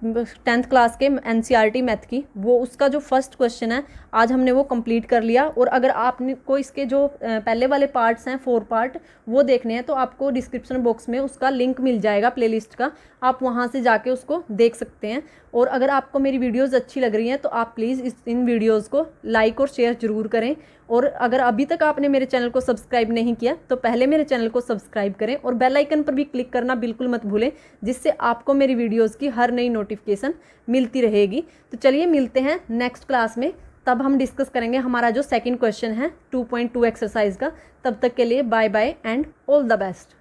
10th क्लास के एनसीईआरटी मैथ की, वो उसका जो फर्स्ट क्वेश्चन है आज हमने वो कंप्लीट कर लिया। और अगर आपने को इसके जो पहले वाले पार्ट्स हैं 4 पार्ट वो देखने हैं तो आपको डिस्क्रिप्शन बॉक्स में उसका लिंक मिल जाएगा प्लेलिस्ट का, आप वहां से जाके उसको देख सकते हैं। और अगर आपको मेरी वीडियोस अच्छी लग रही हैं तो आप प्लीज़ इन वीडियोज़ को लाइक और शेयर ज़रूर करें। और अगर अभी तक आपने मेरे चैनल को सब्सक्राइब नहीं किया तो पहले मेरे चैनल को सब्सक्राइब करें और बेल आइकन पर भी क्लिक करना बिल्कुल मत भूलें, जिससे आपको मेरी वीडियोज़ की हर नई नोटिफिकेशन मिलती रहेगी। तो चलिए मिलते हैं नेक्स्ट क्लास में, तब हम डिस्कस करेंगे हमारा जो सेकंड क्वेश्चन है 2.2 एक्सरसाइज का। तब तक के लिए bye bye and all the best.